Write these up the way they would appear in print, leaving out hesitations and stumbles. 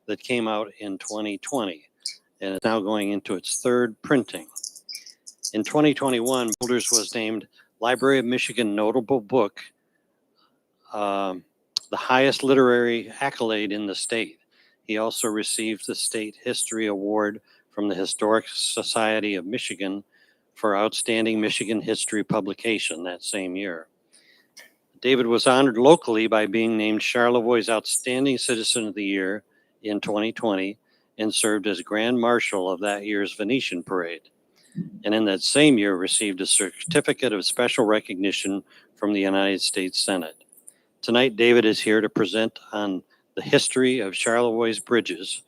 that came out in 2020, and it's now going into its third printing. In 2021, Boulders was named Library of Michigan Notable Book, the highest literary accolade in the state. He also received the State History Award from the Historic Society of Michigan for Outstanding Michigan History Publication that same year. David was honored locally by being named Charlevoix's Outstanding Citizen of the Year in 2020 and served as Grand Marshal of that year's Venetian Parade. And in that same year received a certificate of special recognition from the United States Senate. Tonight, David is here to present on the history of Charlevoix's bridges.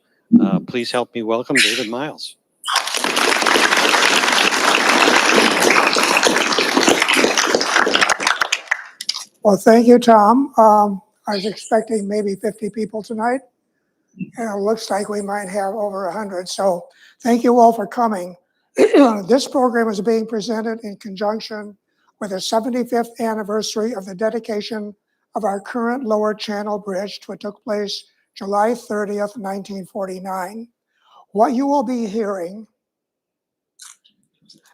Please help me welcome David Miles. Well, thank you, Tom. I was expecting maybe 50 people tonight, and it looks like we might have over 100. So thank you all for coming. This program is being presented in conjunction with the 75th anniversary of the dedication of our current Lower Channel Bridge, which took place July 30th, 1949. What you will be hearing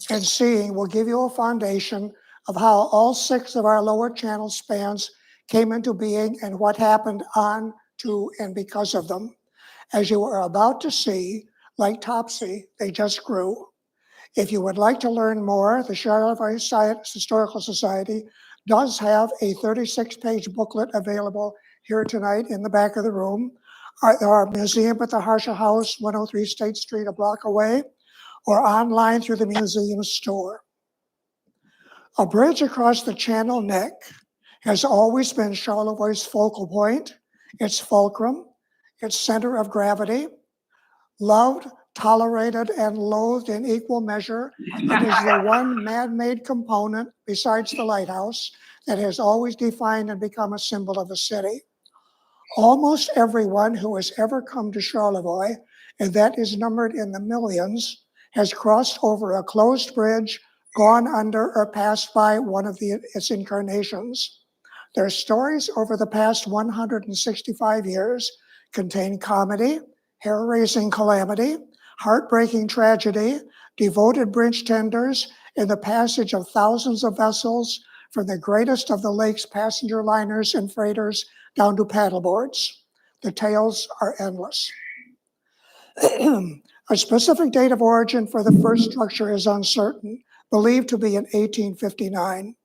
and seeing will give you a foundation of how all 6 of our lower channel spans came into being and what happened on, to, and because of them. As you are about to see, like Topsy, they just grew. If you would like to learn more, the Charlevoix Historical Society does have a 36-page booklet available here tonight in the back of the room. Our museum at the Harsha House, 103 State Street, a block away, or online through the museum store. A bridge across the Channel Neck has always been Charlevoix's focal point, its fulcrum, its center of gravity. Loved, tolerated, and loathed in equal measure, it is the one man-made component, besides the lighthouse, that has always defined and become a symbol of the city. Almost everyone who has ever come to Charlevoix, and that is numbered in the millions, has crossed over a closed bridge, gone under, or passed by one of its incarnations. Their stories over the past 165 years contain comedy, hair-raising calamity, heartbreaking tragedy, devoted bridge tenders, and the passage of thousands of vessels from the greatest of the lake's passenger liners and freighters down to paddleboards. The tales are endless. A specific date of origin for the first structure is uncertain, believed to be in 1859.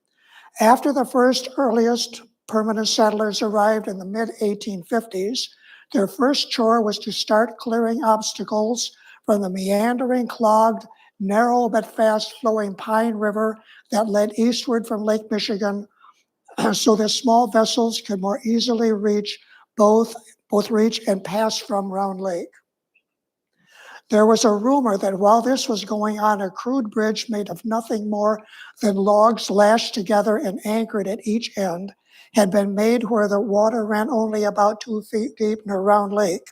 After the first earliest permanent settlers arrived in the mid-1850s, their first chore was to start clearing obstacles from the meandering, clogged, narrow but fast-flowing Pine River that led eastward from Lake Michigan so that small vessels could more easily reach both reach and pass from Round Lake. There was a rumor that while this was going on, a crude bridge made of nothing more than logs lashed together and anchored at each end had been made where the water ran only about 2 feet deep in a Round Lake.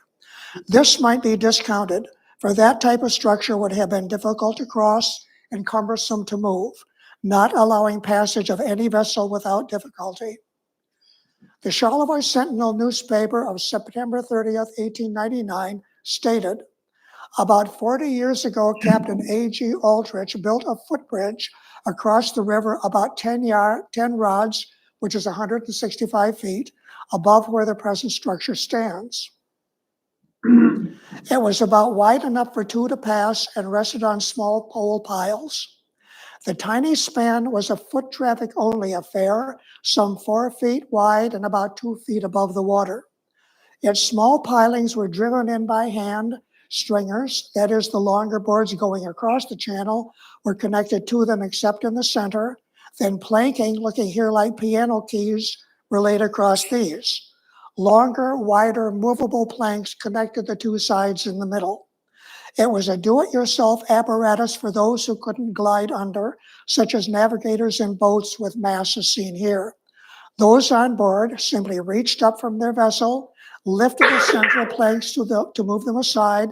This might be discounted, for that type of structure would have been difficult to cross and cumbersome to move, not allowing passage of any vessel without difficulty. The Charlevoix Sentinel newspaper of September 30th, 1899 stated, about 40 years ago, Captain A.G. Aldrich built a footbridge across the river about 10 rods, which is 165 feet, above where the present structure stands. It was about wide enough for 2 to pass and rested on small pole piles. The tiny span was a foot traffic only affair, some 4 feet wide and about 2 feet above the water. Its small pilings were driven in by hand. Stringers, that is the longer boards going across the channel, were connected to them except in the center. Then planking, looking here like piano keys, were laid across these. Longer, wider, movable planks connected the 2 sides in the middle. It was a do-it-yourself apparatus for those who couldn't glide under, such as navigators in boats with masts as seen here. Those on board simply reached up from their vessel, lifted the central planks to move them aside,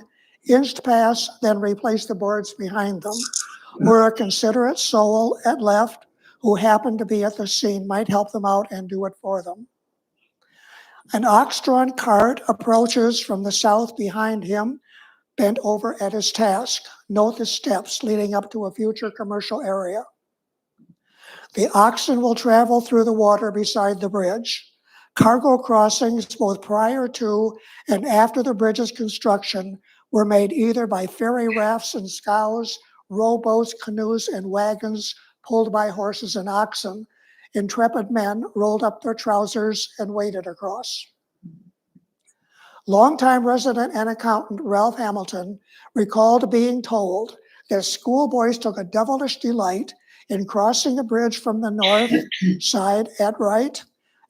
inched past, then replaced the boards behind them. Or a considerate soul at left who happened to be at the scene might help them out and do it for them. An ox-drawn cart approaches from the south behind him, bent over at his task. Note the steps leading up to a future commercial area. The oxen will travel through the water beside the bridge. Cargo crossings, both prior to and after the bridge's construction, were made either by ferry rafts and scows, rowboats, canoes, and wagons pulled by horses and oxen. Intrepid men rolled up their trousers and waded across. Longtime resident and accountant Ralph Hamilton recalled being told that schoolboys took a devilish delight in crossing the bridge from the north side at right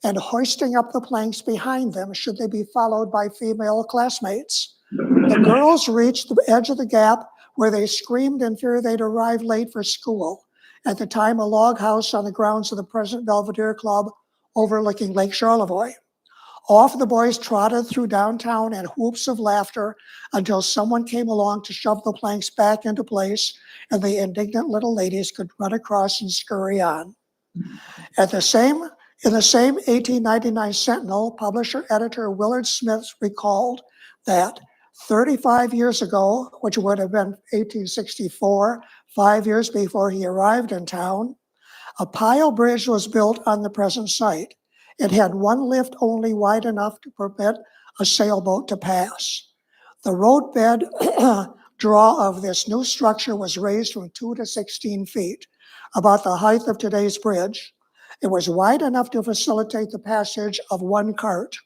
and hoisting up the planks behind them should they be followed by female classmates. The girls reached the edge of the gap where they screamed in fear they'd arrive late for school. At the time, a log house on the grounds of the present Belvedere Club overlooking Lake Charlevoix. Off the boys trotted through downtown in whoops of laughter until someone came along to shove the planks back into place and the indignant little ladies could run across and scurry on. In the same 1899 Sentinel, publisher-editor Willard Smith recalled that 35 years ago, which would have been 1864, 5 years before he arrived in town, a pile bridge was built on the present site. It had one lift only wide enough to permit a sailboat to pass. The roadbed draw of this new structure was raised from 2 to 16 feet, about the height of today's bridge. It was wide enough to facilitate the passage of one cart.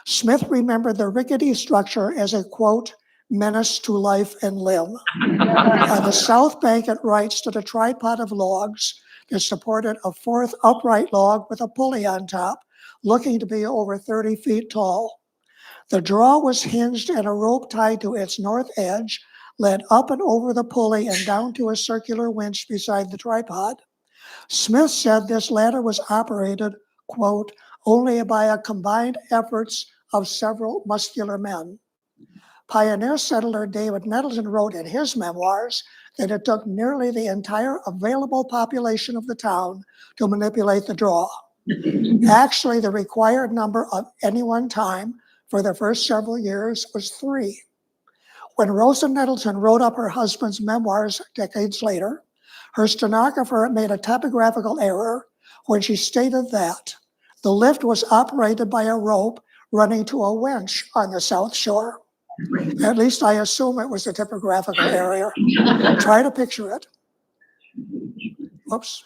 Smith remembered the rickety structure as a, quote, menace to life and limb. On the south bank at right stood a tripod of logs that supported a fourth upright log with a pulley on top, looking to be over 30 feet tall. The draw was hinged and a rope tied to its north edge led up and over the pulley and down to a circular winch beside the tripod. Smith said this ladder was operated, quote, only by a combined efforts of several muscular men. Pioneer settler David Nettleton wrote in his memoirs that it took nearly the entire available population of the town to manipulate the draw. Actually, the required number of any one time for the first several years was 3. When Rosa Nettleton wrote up her husband's memoirs decades later, her stenographer made a typographical error when she stated that the lift was operated by a rope running to a winch on the South Shore. At least I assume it was a typographical error. Try to picture it. Whoops.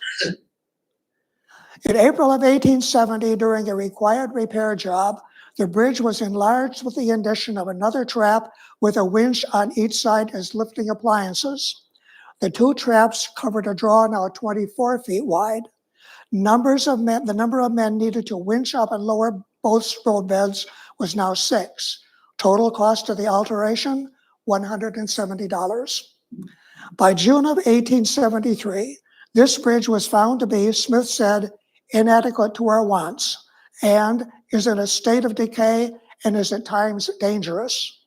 In April of 1870, during a required repair job, the bridge was enlarged with the addition of another trap with a winch on each side as lifting appliances. The 2 traps covered a draw now 24 feet wide. The number of men needed to winch up and lower both roadbeds was now 6. Total cost of the alteration, $170. By June of 1873, this bridge was found to be, Smith said, inadequate to our wants and is in a state of decay and is at times dangerous.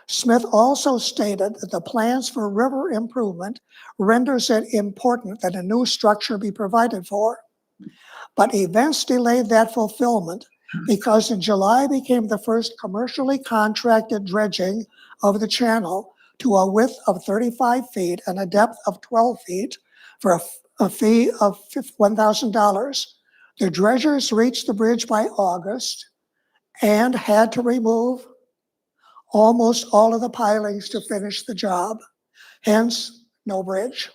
Smith also stated that the plans for river improvement renders it important that a new structure be provided for. But events delayed that fulfillment because in July became the first commercially contracted dredging of the channel to a width of 35 feet and a depth of 12 feet for a fee of $1,000. The dredgers reached the bridge by August and had to remove almost all of the pilings to finish the job. Hence, no bridge.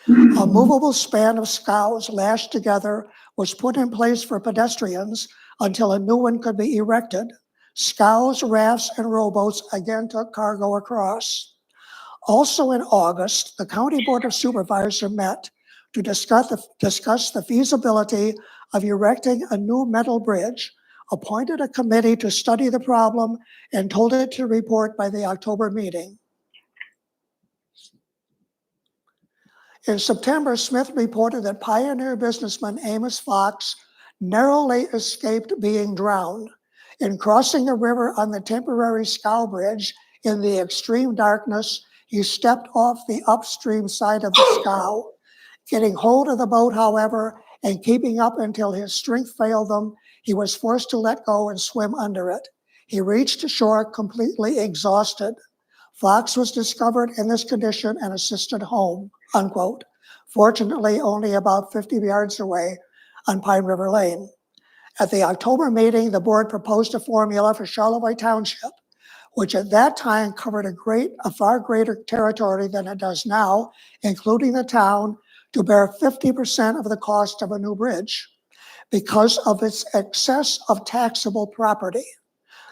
A movable span of scows lashed together was put in place for pedestrians until a new one could be erected. Scows, rafts, and rowboats again took cargo across. Also in August, the County Board of Supervisors met to discuss the feasibility of erecting a new metal bridge, appointed a committee to study the problem, and told it to report by the October meeting. In September, Smith reported that pioneer businessman Amos Fox narrowly escaped being drowned. In crossing the river on the temporary scow bridge in the extreme darkness, he stepped off the upstream side of the scow. Getting hold of the boat, however, and keeping up until his strength failed him, he was forced to let go and swim under it. He reached shore completely exhausted. Fox was discovered in this condition and assisted home, unquote. Fortunately, only about 50 yards away on Pine River Lane. At the October meeting, the board proposed a formula for Charlevoix Township, which at that time covered a far greater territory than it does now, including the town, to bear 50% of the cost of a new bridge because of its excess of taxable property,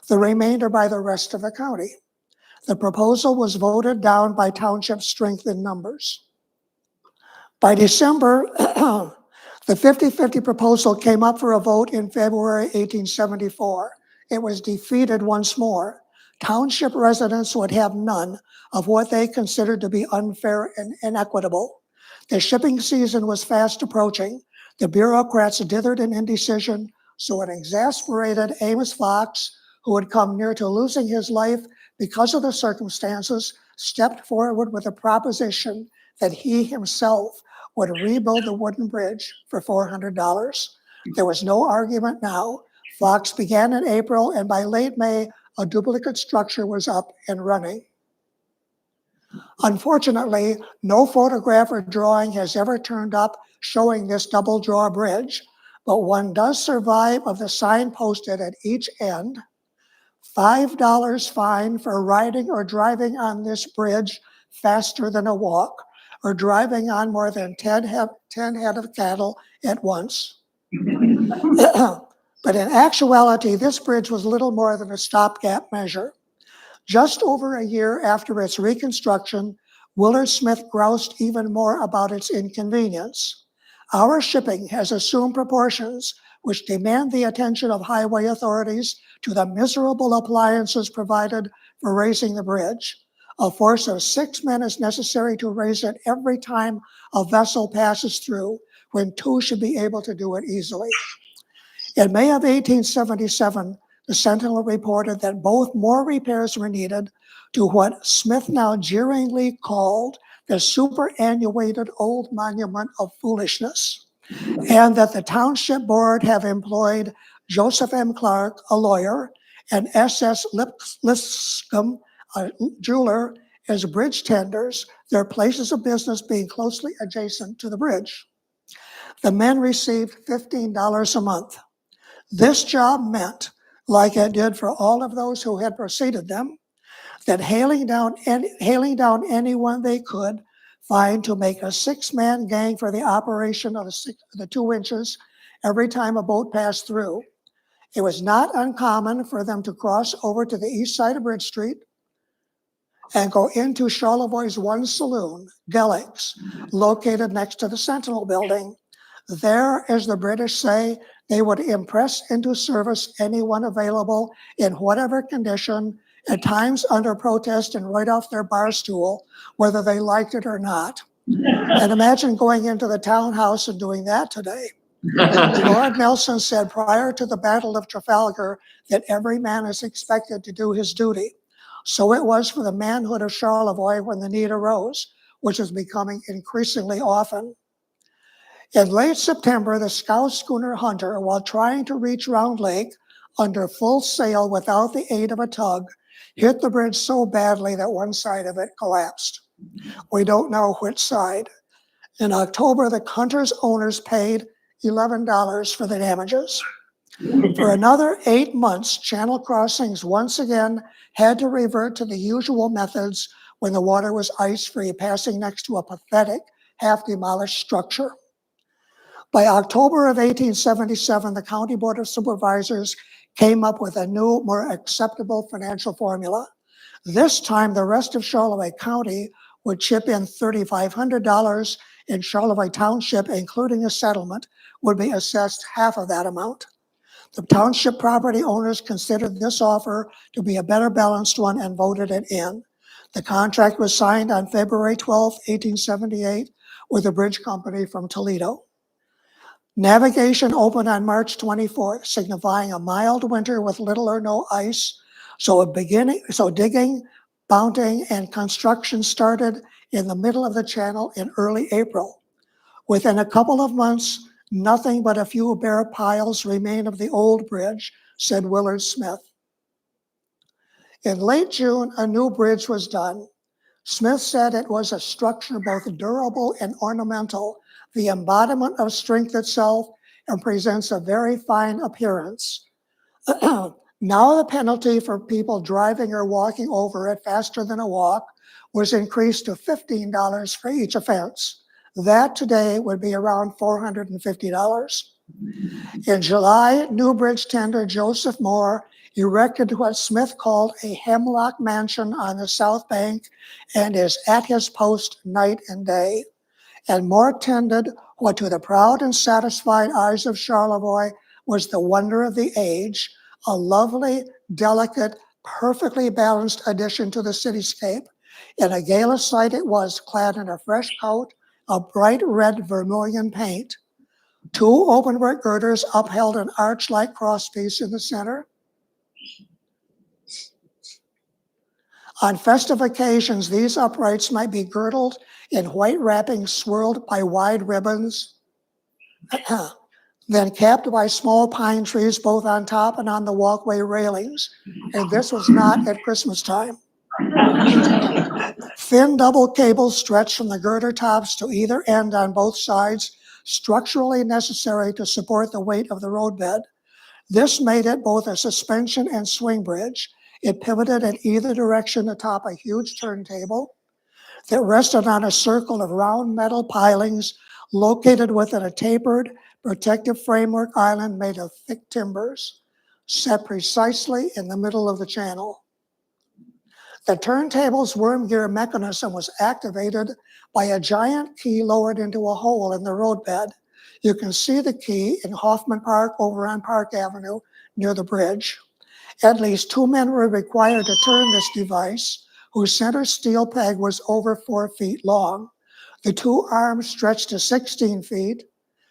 the remainder by the rest of the county. The proposal was voted down by township strength in numbers. By December, the 50-50 proposal came up for a vote in February 1874. It was defeated once more. Township residents would have none of what they considered to be unfair and inequitable. The shipping season was fast approaching. The bureaucrats dithered in indecision, so an exasperated Amos Fox, who had come near to losing his life because of the circumstances, stepped forward with a proposition that he himself would rebuild the wooden bridge for $400. There was no argument now. Fox began in April, and by late May, a duplicate structure was up and running. Unfortunately, no photograph or drawing has ever turned up showing this double draw bridge, but one does survive of the sign posted at each end. $5 fine for riding or driving on this bridge faster than a walk, or driving on more than 10 head of cattle at once. But in actuality, this bridge was little more than a stopgap measure. Just over a year after its reconstruction, Willard Smith groused even more about its inconvenience. Our shipping has assumed proportions which demand the attention of highway authorities to the miserable appliances provided for raising the bridge. A force of 6 men is necessary to raise it every time a vessel passes through, when 2 should be able to do it easily. In May of 1877, the Sentinel reported that both more repairs were needed to what Smith now jeeringly called the superannuated old monument of foolishness, and that the township board have employed Joseph M. Clark, a lawyer, and S.S. Lipscomb, a jeweler, as bridge tenders, their places of business being closely adjacent to the bridge. The men received $15 a month. This job meant, like it did for all of those who had preceded them, that hailing down anyone they could find to make a 6-man gang for the operation of the 2 inches every time a boat passed through. It was not uncommon for them to cross over to the east side of Bridge Street and go into Charlevoix's one saloon, Gellick's, located next to the Sentinel building. There, as the British say, they would impress into service anyone available in whatever condition, at times under protest and right off their bar stool, whether they liked it or not. And imagine going into the townhouse and doing that today. Lord Nelson said prior to the Battle of Trafalgar that every man is expected to do his duty. So it was for the manhood of Charlevoix when the need arose, which is becoming increasingly often. In late September, the scow schooner Hunter, while trying to reach Round Lake under full sail without the aid of a tug, hit the bridge so badly that one side of it collapsed. We don't know which side. In October, the Hunter's owners paid $11 for the damages. For another 8 months, channel crossings once again had to revert to the usual methods when the water was ice-free, passing next to a pathetic, half-demolished structure. By October of 1877, the County Board of Supervisors came up with a new, more acceptable financial formula. This time, the rest of Charlevoix County would chip in $3,500, and Charlevoix Township, including a settlement, would be assessed half of that amount. The township property owners considered this offer to be a better balanced one and voted it in. The contract was signed on February 12, 1878, with a bridge company from Toledo. Navigation opened on March 24th, signifying a mild winter with little or no ice. So digging, bounting, and construction started in the middle of the channel in early April. Within a couple of months, Nothing but a few bare piles remain of the old bridge, said Willard Smith. In late June, a new bridge was done. Smith said it was a structure both durable and ornamental, the embodiment of strength itself, and presents a very fine appearance. Now the penalty for people driving or walking over it faster than a walk was increased to $15 for each offense. That today would be around $450. In July, Newbridge tender Joseph Moore erected what Smith called a hemlock mansion on the south bank and is at his post night and day. And Moore tended what to the proud and satisfied eyes of Charlevoix was the wonder of the age, a lovely, delicate, perfectly balanced addition to the cityscape. In a gala sight it was, clad in a fresh coat of bright red vermilion paint. Two openwork girders upheld an arch-like crosspiece in the center. On festive occasions, these uprights might be girdled in white wrappings swirled by wide ribbons, then capped by small pine trees both on top and on the walkway railings. And this was not at Christmas time. Thin double cables stretched from the girder tops to either end on both sides, structurally necessary to support the weight of the roadbed. This made it both a suspension and swing bridge. It pivoted in either direction atop a huge turntable that rested on a circle of round metal pilings located within a tapered protective framework island made of thick timbers, set precisely in the middle of the channel. The turntable's worm gear mechanism was activated by a giant key lowered into a hole in the roadbed. You can see the key in Hoffman Park over on Park Avenue near the bridge. At least 2 men were required to turn this device, whose center steel peg was over 4 feet long. The 2 arms stretched to 16 feet,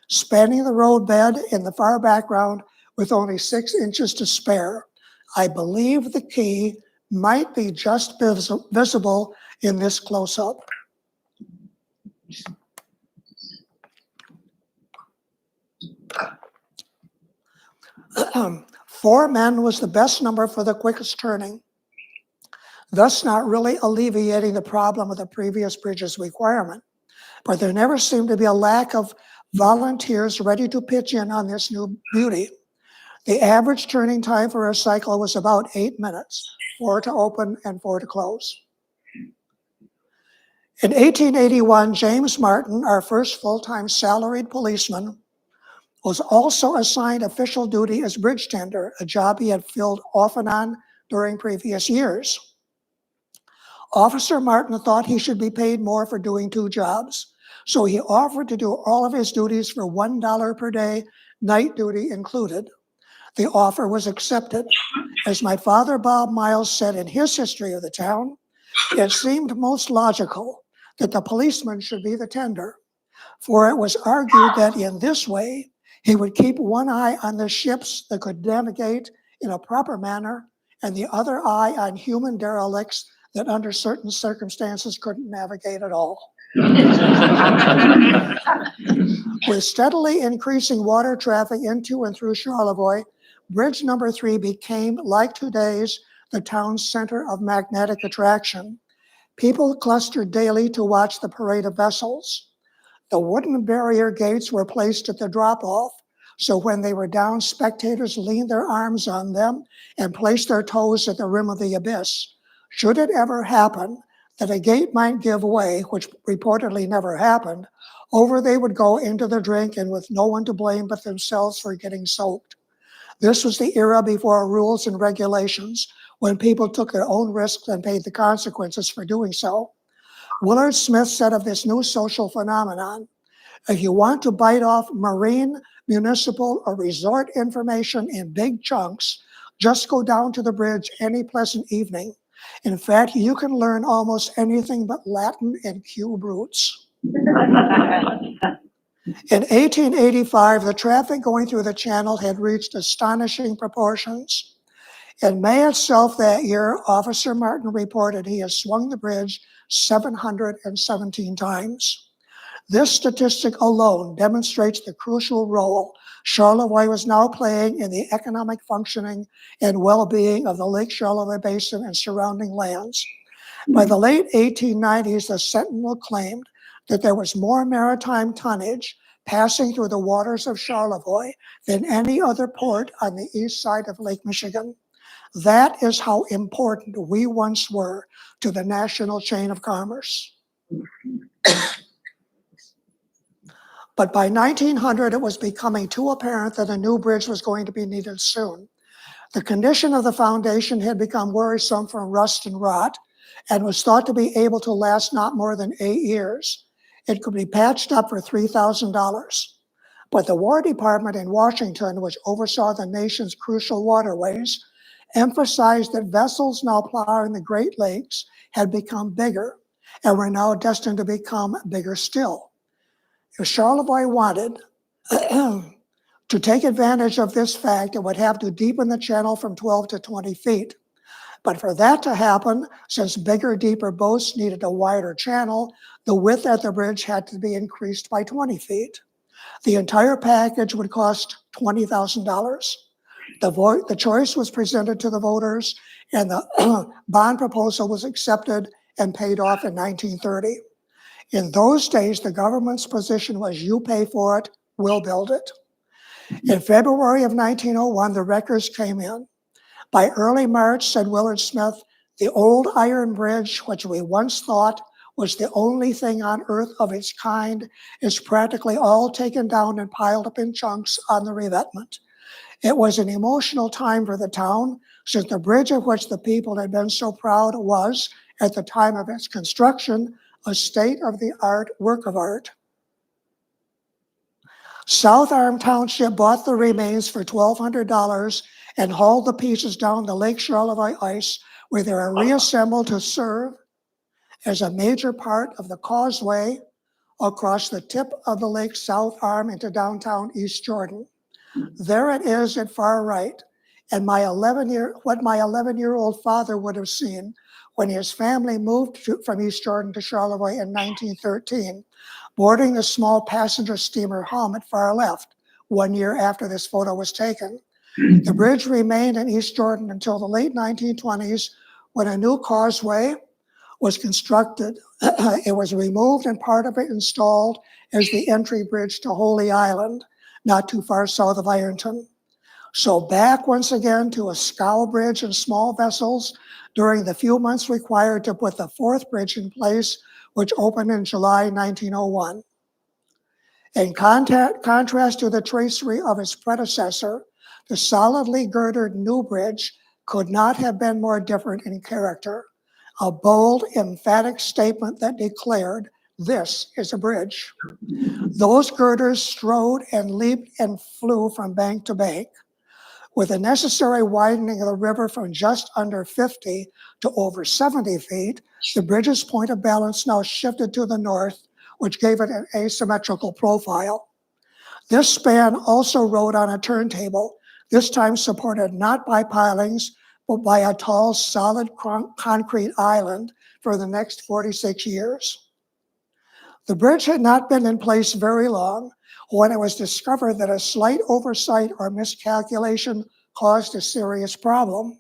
spanning the roadbed in the far background with only 6 inches to spare. I believe the key might be just visible in this close-up. Four men was the best number for the quickest turning, thus not really alleviating the problem of the previous bridge's requirement. But there never seemed to be a lack of volunteers ready to pitch in on this new beauty. The average turning time for a cycle was about 8 minutes, 4 to open and 4 to close. In 1881, James Martin, our first full-time salaried policeman, was also assigned official duty as bridge tender, a job he had filled off and on during previous years. Officer Martin thought he should be paid more for doing 2 jobs, so he offered to do all of his duties for $1 per day, night duty included. The offer was accepted. As my father, Bob Miles, said in his history of the town, it seemed most logical that the policeman should be the tender, for it was argued that in this way, he would keep one eye on the ships that could navigate in a proper manner and the other eye on human derelicts that under certain circumstances couldn't navigate at all. With steadily increasing water traffic into and through Charlevoix, Bridge number 3 became, like today's, the town's center of magnetic attraction. People clustered daily to watch the parade of vessels. The wooden barrier gates were placed at the drop-off, so when they were down, spectators leaned their arms on them and placed their toes at the rim of the abyss. Should it ever happen that a gate might give way, which reportedly never happened, over they would go into the drink and with no one to blame but themselves for getting soaked. This was the era before rules and regulations, when people took their own risks and paid the consequences for doing so. Willard Smith said of this new social phenomenon, if you want to bite off marine, municipal, or resort information in big chunks, just go down to the bridge any pleasant evening. In fact, you can learn almost anything but Latin and cube roots. In 1885, the traffic going through the channel had reached astonishing proportions. In May itself that year, Officer Martin reported he had swung the bridge 717 times. This statistic alone demonstrates the crucial role Charlevoix was now playing in the economic functioning and well-being of the Lake Charlevoix Basin and surrounding lands. By the late 1890s, the Sentinel claimed that there was more maritime tonnage passing through the waters of Charlevoix than any other port on the east side of Lake Michigan. That is how important we once were to the national chain of commerce. But by 1900, it was becoming too apparent that a new bridge was going to be needed soon. The condition of the foundation had become worrisome from rust and rot and was thought to be able to last not more than 8 years. It could be patched up for $3,000. But the War Department in Washington, which oversaw the nation's crucial waterways, emphasized that vessels now plowing the Great Lakes had become bigger and were now destined to become bigger still. If Charlevoix wanted to take advantage of this fact, it would have to deepen the channel from 12 to 20 feet. But for that to happen, since bigger, deeper boats needed a wider channel, the width at the bridge had to be increased by 20 feet. The entire package would cost $20,000. The choice was presented to the voters, and the bond proposal was accepted and paid off in 1930. In those days, the government's position was you pay for it, we'll build it. In February of 1901, the records came in. By early March, said Willard Smith, the old iron bridge, which we once thought was the only thing on earth of its kind, is practically all taken down and piled up in chunks on the revetment. It was an emotional time for the town, since the bridge of which the people had been so proud was, at the time of its construction, a state-of-the-art work of art. South Arm Township bought the remains for $1,200 and hauled the pieces down the Lake Charlevoix ice, where they were reassembled to serve as a major part of the causeway across the tip of the lake's south arm into downtown East Jordan. There it is at far right, and what my 11-year-old father would have seen when his family moved from East Jordan to Charlevoix in 1913, boarding the small passenger steamer Hum at far left, 1 year after this photo was taken. The bridge remained in East Jordan until the late 1920s, when a new causeway was constructed. It was removed and part of it installed as the entry bridge to Holy Island, not too far south of Ironton. So back once again to a scow bridge and small vessels during the few months required to put the fourth bridge in place, which opened in July 1901. In contrast to the tracery of its predecessor, the solidly girdered new bridge could not have been more different in character. A bold, emphatic statement that declared, this is a bridge. Those girders strode and leaped and flew from bank to bank. With the necessary widening of the river from just under 50 to over 70 feet, the bridge's point of balance now shifted to the north, which gave it an asymmetrical profile. This span also rode on a turntable, this time supported not by pilings, but by a tall, solid concrete island for the next 46 years. The bridge had not been in place very long when it was discovered that a slight oversight or miscalculation caused a serious problem.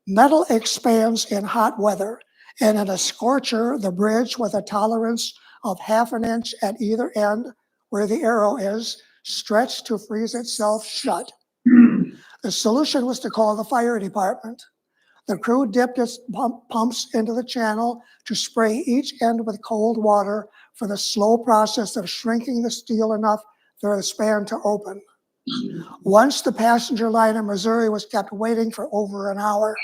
Metal expands in hot weather, and in a scorcher, the bridge, with a tolerance of ½ an inch at either end, where the arrow is, stretched to freeze itself shut. The solution was to call the fire department. The crew dipped its pumps into the channel to spray each end with cold water for the slow process of shrinking the steel enough for the span to open. Once the passenger liner Missouri was kept waiting for over an hour.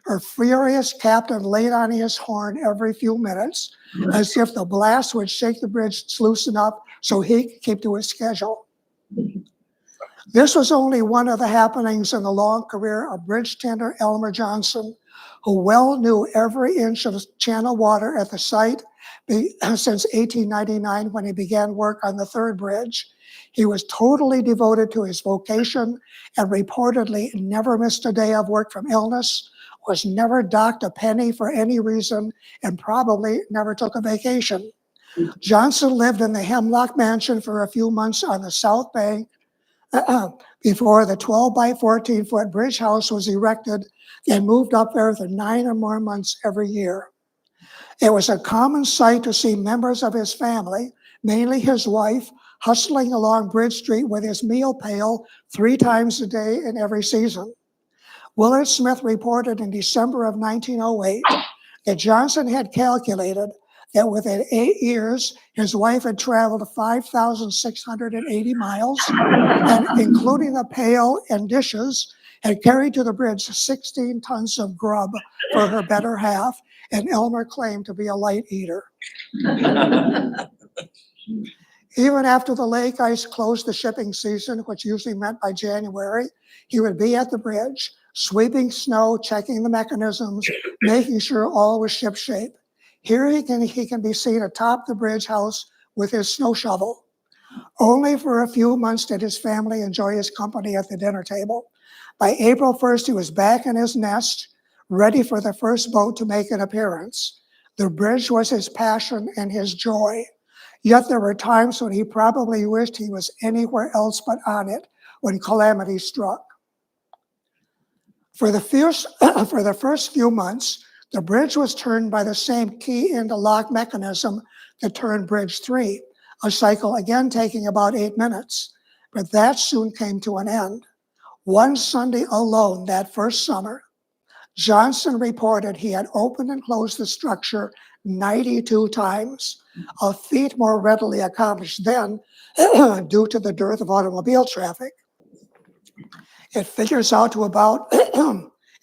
Her furious captain laid on his horn every few minutes, as if the blast would shake the bridge loose enough so he could keep to his schedule. This was only one of the happenings in the long career of bridge tender Elmer Johnson, who well knew every inch of channel water at the site since 1899 when he began work on the third bridge. He was totally devoted to his vocation and reportedly never missed a day of work from illness, was never docked a penny for any reason, and probably never took a vacation. Johnson lived in the Hemlock Mansion for a few months on the South Bank before the 12 by 14-foot bridge house was erected and moved up there for 9 or more months every year. It was a common sight to see members of his family, mainly his wife, hustling along Bridge Street with his meal pail 3 times a day in every season. Willard Smith reported in December of 1908 that Johnson had calculated that within 8 years, his wife had traveled 5,680 miles, and including the pail and dishes, had carried to the bridge 16 tons of grub for her better half, and Elmer claimed to be a light eater. Even after the lake ice closed the shipping season, which usually meant by January, he would be at the bridge, sweeping snow, checking the mechanisms, making sure all was shipshape. Here he can be seen atop the bridge house with his snow shovel. Only for a few months did his family enjoy his company at the dinner table. By April 1st, he was back in his nest, ready for the first boat to make an appearance. The bridge was his passion and his joy. Yet there were times when he probably wished he was anywhere else but on it when calamity struck. For the first few months, the bridge was turned by the same key into lock mechanism that turned Bridge 3, a cycle again taking about 8 minutes. But that soon came to an end. One Sunday alone that first summer, Johnson reported he had opened and closed the structure 92 times, a feat more readily accomplished then due to the dearth of automobile traffic. It figures out to about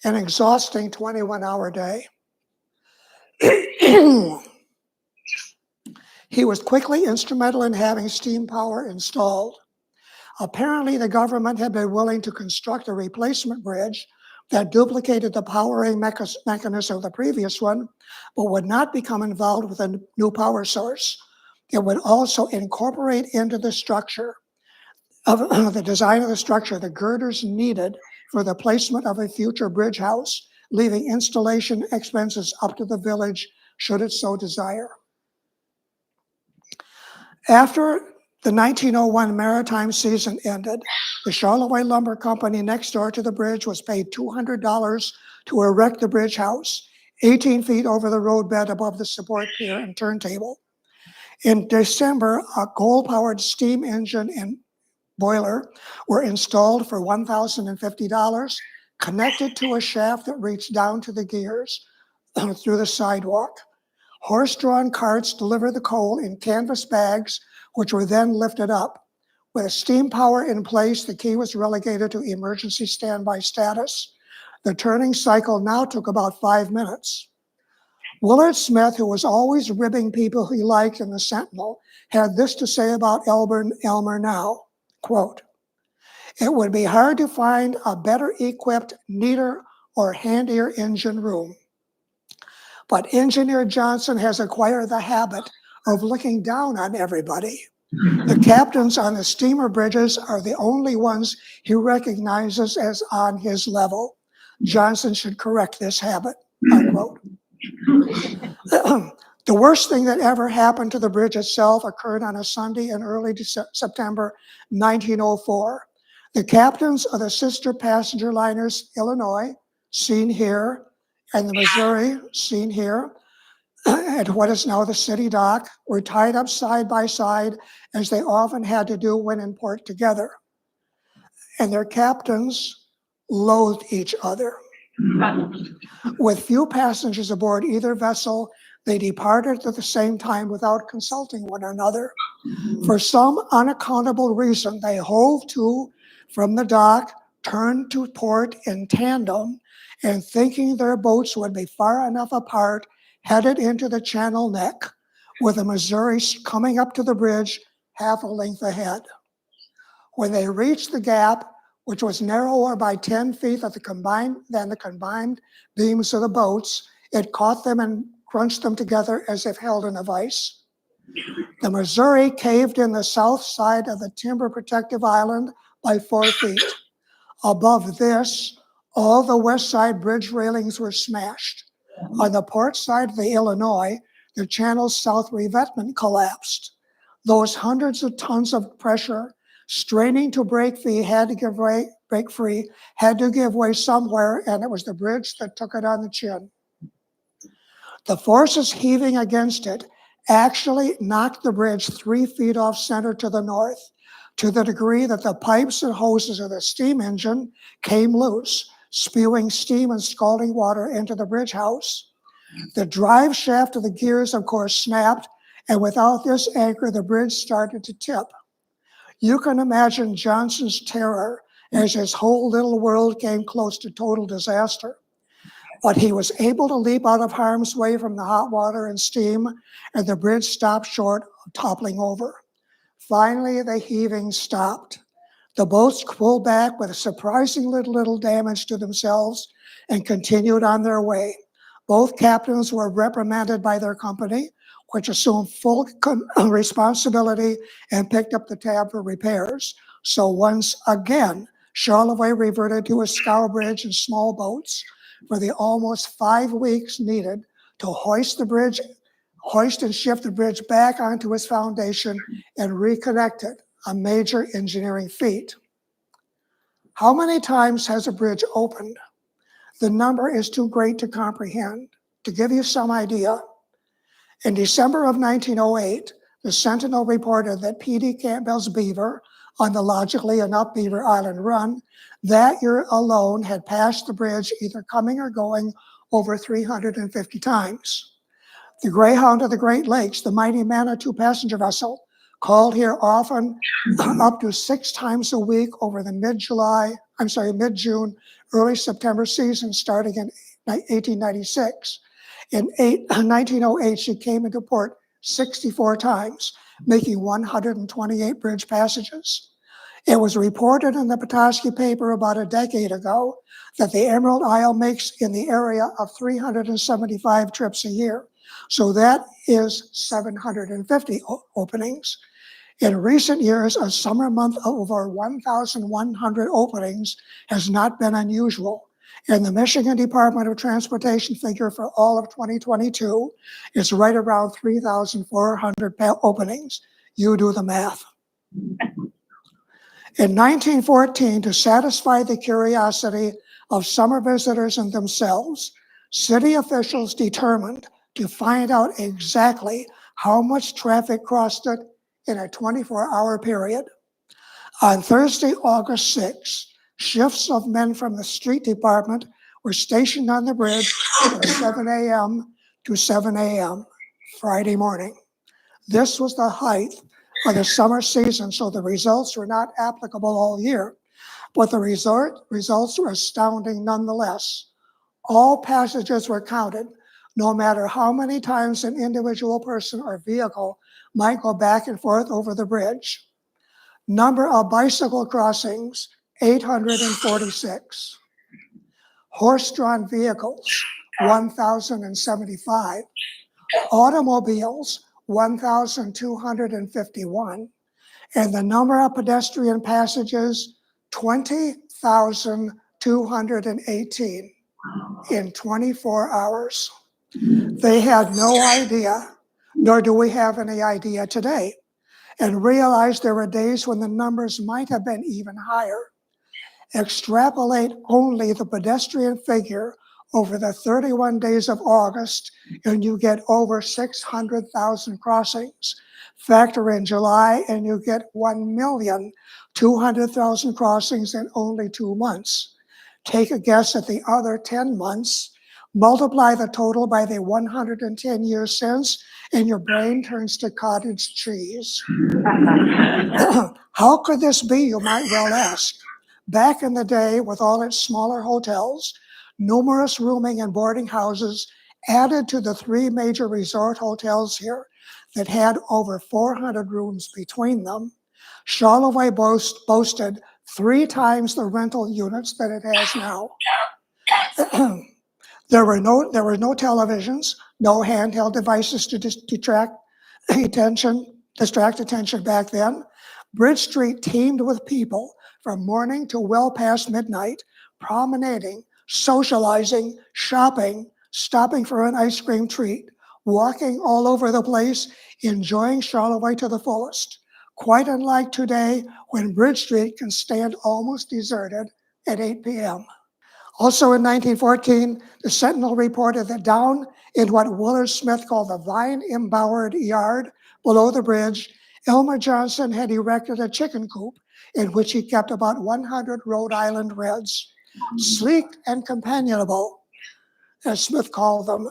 an exhausting 21-hour day. He was quickly instrumental in having steam power installed. Apparently, the government had been willing to construct a replacement bridge that duplicated the powering mechanism of the previous one, but would not become involved with a new power source. It would also incorporate into the structure of the design of the structure the girders needed for the placement of a future bridge house, leaving installation expenses up to the village should it so desire. After the 1901 maritime season ended, the Charlevoix Lumber Company next door to the bridge was paid $200 to erect the bridge house, 18 feet over the roadbed above the support pier and turntable. In December, a coal-powered steam engine and boiler were installed for $1,050, connected to a shaft that reached down to the gears through the sidewalk. Horse-drawn carts delivered the coal in canvas bags, which were then lifted up. With steam power in place, the key was relegated to emergency standby status. The turning cycle now took about 5 minutes. Willard Smith, who was always ribbing people he liked in the Sentinel, had this to say about Elmer now, quote, "It would be hard to find a better equipped, neater, or handier engine room. But Engineer Johnson has acquired the habit of looking down on everybody. The captains on the steamer bridges are the only ones he recognizes as on his level. Johnson should correct this habit," unquote. The worst thing that ever happened to the bridge itself occurred on a Sunday in early September 1904. The captains of the sister passenger liners Illinois, seen here, and the Missouri, seen here, at what is now the city dock, were tied up side by side, as they often had to do when in port together. And their captains loathed each other. With few passengers aboard either vessel, they departed at the same time without consulting one another. For some unaccountable reason, they hove to from the dock, turned to port in tandem, and thinking their boats would be far enough apart, headed into the channel neck, with the Missouri coming up to the bridge half a length ahead. When they reached the gap, which was narrower by 10 feet than the combined beams of the boats, it caught them and crunched them together as if held in a vice. The Missouri caved in the south side of the timber protective island by 4 feet. Above this, all the west side bridge railings were smashed. On the port side of the Illinois, the channel's south revetment collapsed. Those hundreds of tons of pressure straining to break free had to give way somewhere, and it was the bridge that took it on the chin. The forces heaving against it actually knocked the bridge 3 feet off center to the north, to the degree that the pipes and hoses of the steam engine came loose, spewing steam and scalding water into the bridge house. The drive shaft of the gears, of course, snapped, and without this anchor, the bridge started to tip. You can imagine Johnson's terror as his whole little world came close to total disaster. But he was able to leap out of harm's way from the hot water and steam, and the bridge stopped short of toppling over. Finally, the heaving stopped. The boats pulled back with surprisingly little damage to themselves and continued on their way. Both captains were reprimanded by their company, which assumed full responsibility and picked up the tab for repairs. So once again, Charlevoix reverted to a scow bridge and small boats for the almost 5 weeks needed to hoist and shift the bridge back onto its foundation and reconnect it, a major engineering feat. How many times has a bridge opened? The number is too great to comprehend. To give you some idea, in December of 1908, the Sentinel reported that P.D. Campbell's Beaver on the logically enough Beaver Island Run that year alone had passed the bridge either coming or going over 350 times. The Greyhound of the Great Lakes, the mighty Manitou passenger vessel, called here often up to 6 times a week over the mid-June, early September season starting in 1896. In 1908, she came into port 64 times, making 128 bridge passages. It was reported in the Petoskey paper about a decade ago that the Emerald Isle makes in the area of 375 trips a year. So that is 750 openings. In recent years, a summer month of over 1,100 openings has not been unusual. And the Michigan Department of Transportation figure for all of 2022 is right around 3,400 openings. You do the math. In 1914, to satisfy the curiosity of summer visitors and themselves, city officials determined to find out exactly how much traffic crossed it in a 24-hour period. On Thursday, August 6, shifts of men from the street department were stationed on the bridge from 7 a.m. to 7 a.m. Friday morning. This was the height of the summer season, so the results were not applicable all year, but the results were astounding nonetheless. All passages were counted, no matter how many times an individual person or vehicle might go back and forth over the bridge. Number of bicycle crossings, 846. Horse-drawn vehicles, 1,075. Automobiles, 1,251. And the number of pedestrian passages, 20,218 in 24 hours. They had no idea, nor do we have any idea today, and realized there were days when the numbers might have been even higher. Extrapolate only the pedestrian figure over the 31 days of August, and you get over 600,000 crossings. Factor in July, and you get 1,200,000 crossings in only 2 months. Take a guess at the other 10 months, multiply the total by the 110 years since, and your brain turns to cottage cheese. How could this be, you might well ask? Back in the day, with all its smaller hotels, numerous rooming and boarding houses added to the 3 major resort hotels here that had over 400 rooms between them, Charlevoix boasted 3 times the rental units that it has now. There were no televisions, no handheld devices to distract attention back then. Bridge Street teemed with people from morning to well past midnight, promenading, socializing, shopping, stopping for an ice cream treat, walking all over the place, enjoying Charlevoix to the fullest. Quite unlike today, when Bridge Street can stand almost deserted at 8 p.m. Also in 1914, the Sentinel reported that down in what Willard Smith called the vine-embowered yard below the bridge, Elmer Johnson had erected a chicken coop in which he kept about 100 Rhode Island Reds. Sleek and companionable, as Smith called them,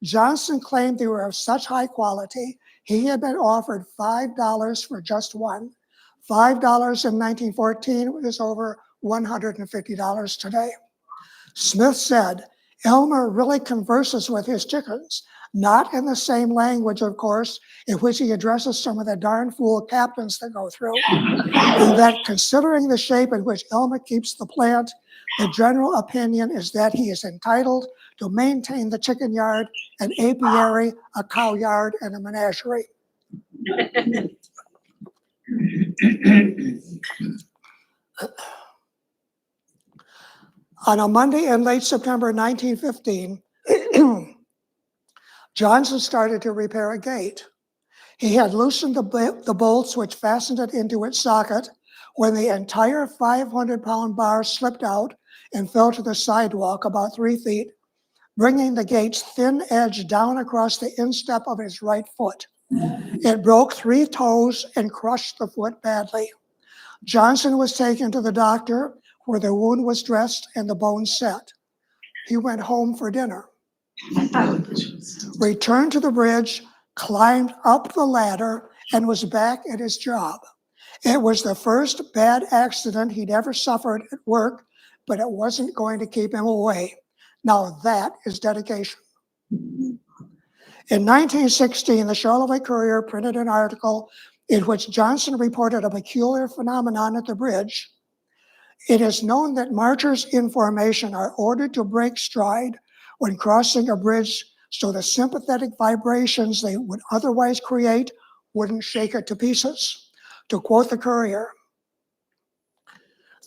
Johnson claimed they were of such high quality, he had been offered $5 for just one. $5 in 1914 is over $150 today. Smith said, Elmer really converses with his chickens, not in the same language, of course, in which he addresses some of the darn fool captains that go through, and that considering the shape in which Elmer keeps the plant, the general opinion is that he is entitled to maintain the chicken yard, an apiary, a cow yard, and a menagerie. On a Monday in late September 1915, Johnson started to repair a gate. He had loosened the bolts which fastened it into its socket when the entire 500-pound bar slipped out and fell to the sidewalk about 3 feet, bringing the gate's thin edge down across the instep of his right foot. It broke 3 toes and crushed the foot badly. Johnson was taken to the doctor, where the wound was dressed and the bone set. He went home for dinner, returned to the bridge, climbed up the ladder, and was back at his job. It was the first bad accident he'd ever suffered at work, but it wasn't going to keep him away. Now that is dedication. In 1916, the Charlevoix Courier printed an article in which Johnson reported a peculiar phenomenon at the bridge. It is known that marchers in formation are ordered to break stride when crossing a bridge so the sympathetic vibrations they would otherwise create wouldn't shake it to pieces. To quote the Courier,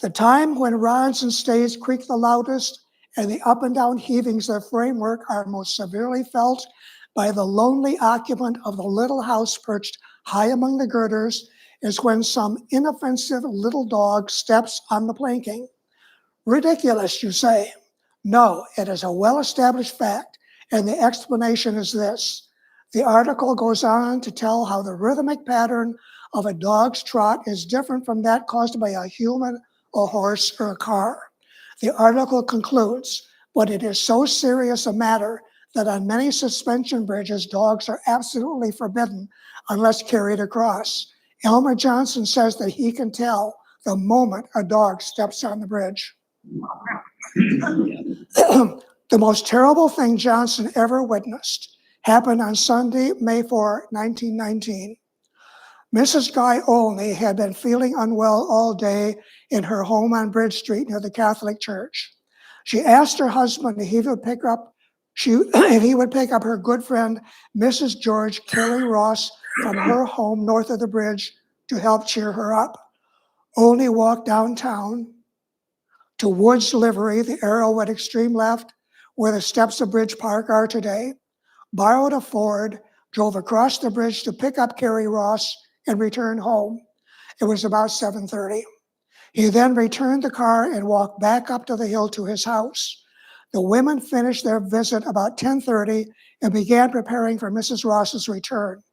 the time when rods and stays creak the loudest and the up and down heavings of framework are most severely felt by the lonely occupant of the little house perched high among the girders is when some inoffensive little dog steps on the planking. Ridiculous, you say? No, it is a well-established fact, and the explanation is this. The article goes on to tell how the rhythmic pattern of a dog's trot is different from that caused by a human, a horse, or a car. The article concludes, but it is so serious a matter that on many suspension bridges, dogs are absolutely forbidden unless carried across. Elmer Johnson says that he can tell the moment a dog steps on the bridge. The most terrible thing Johnson ever witnessed happened on Sunday, May 4, 1919. Mrs. Guy Olney had been feeling unwell all day in her home on Bridge Street near the Catholic Church. She asked her husband if he would pick up her good friend, Mrs. George Carey Ross, from her home north of the bridge to help cheer her up. Olney walked downtown to Woods Livery, the arrow at extreme left, where the steps of Bridge Park are today, borrowed a Ford, drove across the bridge to pick up Carey Ross, and returned home. It was about 7:30. He then returned the car and walked back up to the hill to his house. The women finished their visit about 10:30 and began preparing for Mrs. Ross's return.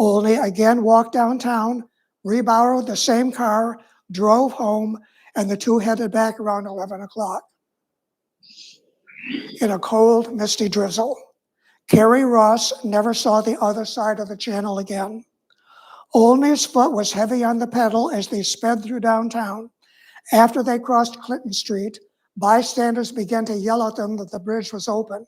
Olney again walked downtown, reborrowed the same car, drove home, and the two headed back around 11 o'clock. In a cold, misty drizzle, Carey Ross never saw the other side of the channel again. Olney's foot was heavy on the pedal as they sped through downtown. After they crossed Clinton Street, bystanders began to yell at them that the bridge was open.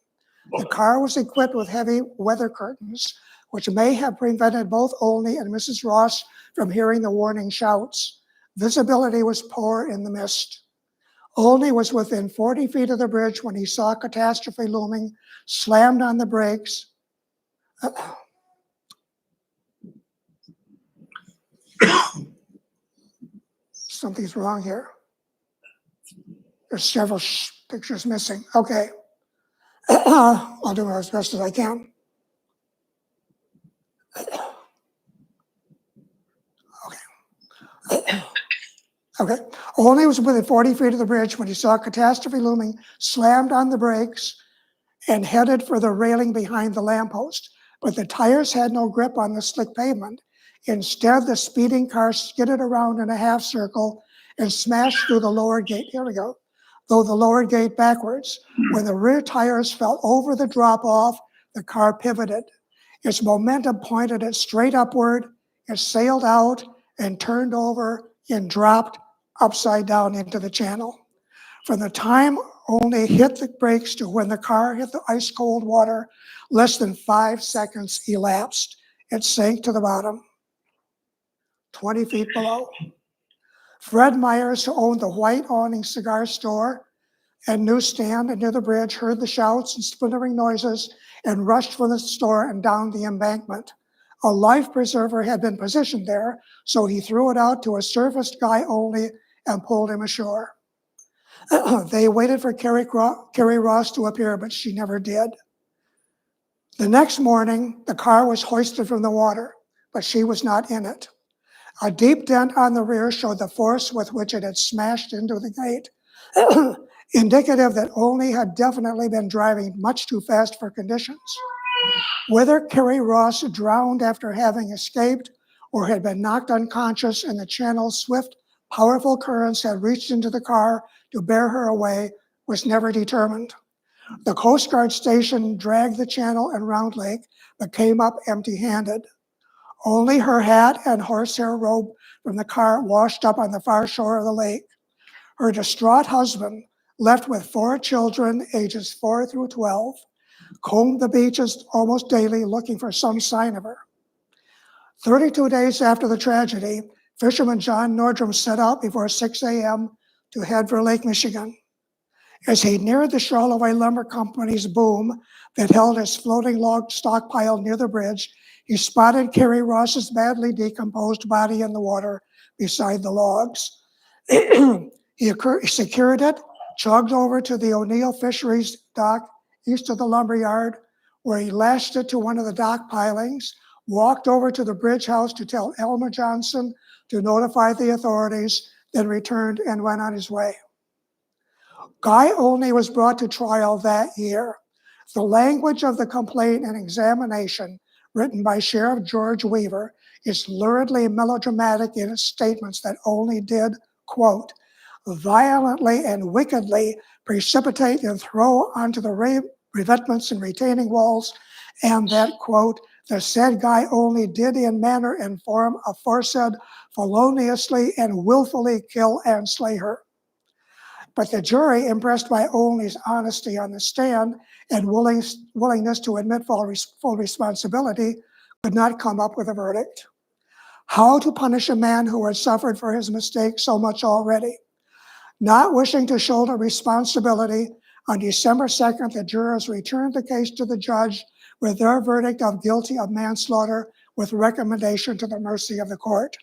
The car was equipped with heavy weather curtains, which may have prevented both Olney and Mrs. Ross from hearing the warning shouts. Visibility was poor in the mist. Olney was within 40 feet of the bridge when he saw catastrophe looming, slammed on the brakes. Something's wrong here. There's several pictures missing. Okay. I'll do as best as I can. Okay. Olney was within 40 feet of the bridge when he saw catastrophe looming, slammed on the brakes, and headed for the railing behind the lamppost. But the tires had no grip on the slick pavement. Instead, the speeding car skidded around in a half circle and smashed through the lower gate. Here we go. Though the lower gate backwards. When the rear tires fell over the drop-off, the car pivoted. Its momentum pointed it straight upward. It sailed out and turned over and dropped upside down into the channel. From the time Olney hit the brakes to when the car hit the ice cold water, less than 5 seconds elapsed. It sank to the bottom, 20 feet below. Fred Myers, who owned the White Awning Cigar Store and newsstand near the bridge, heard the shouts and splintering noises and rushed from the store and down the embankment. A life preserver had been positioned there, so he threw it out to a surfaced Guy Olney and pulled him ashore. They waited for Carrie Ross to appear, but she never did. The next morning, the car was hoisted from the water, but she was not in it. A deep dent on the rear showed the force with which it had smashed into the gate, indicative that Olney had definitely been driving much too fast for conditions. Whether Carrie Ross drowned after having escaped or had been knocked unconscious and the channel's swift, powerful currents had reached into the car to bear her away was never determined. The Coast Guard station dragged the channel and Round Lake, but came up empty-handed. Only her hat and horsehair robe from the car washed up on the far shore of the lake. Her distraught husband, left with 4 children, ages 4 through 12, combed the beaches almost daily looking for some sign of her. 32 days after the tragedy, fisherman John Nordrum set out before 6 a.m. to head for Lake Michigan. As he neared the Charlevoix Lumber Company's boom that held his floating log stockpile near the bridge, he spotted Carrie Ross's badly decomposed body in the water beside the logs. He secured it, jogged over to the O'Neill Fisheries dock east of the lumberyard, where he lashed it to one of the dock pilings, walked over to the bridge house to tell Elmer Johnson to notify the authorities, then returned and went on his way. Guy Olney was brought to trial that year. The language of the complaint and examination, written by Sheriff George Weaver, is luridly melodramatic in its statements that Olney did, quote, violently and wickedly precipitate and throw onto the revetments and retaining walls, and that, quote, the said Guy Olney did in manner and form aforesaid feloniously and willfully kill and slay her. But the jury, impressed by Olney's honesty on the stand and willingness to admit full responsibility, could not come up with a verdict. How to punish a man who had suffered for his mistake so much already? Not wishing to shoulder responsibility, on December 2nd, the jurors returned the case to the judge with their verdict of guilty of manslaughter with recommendation to the mercy of the court.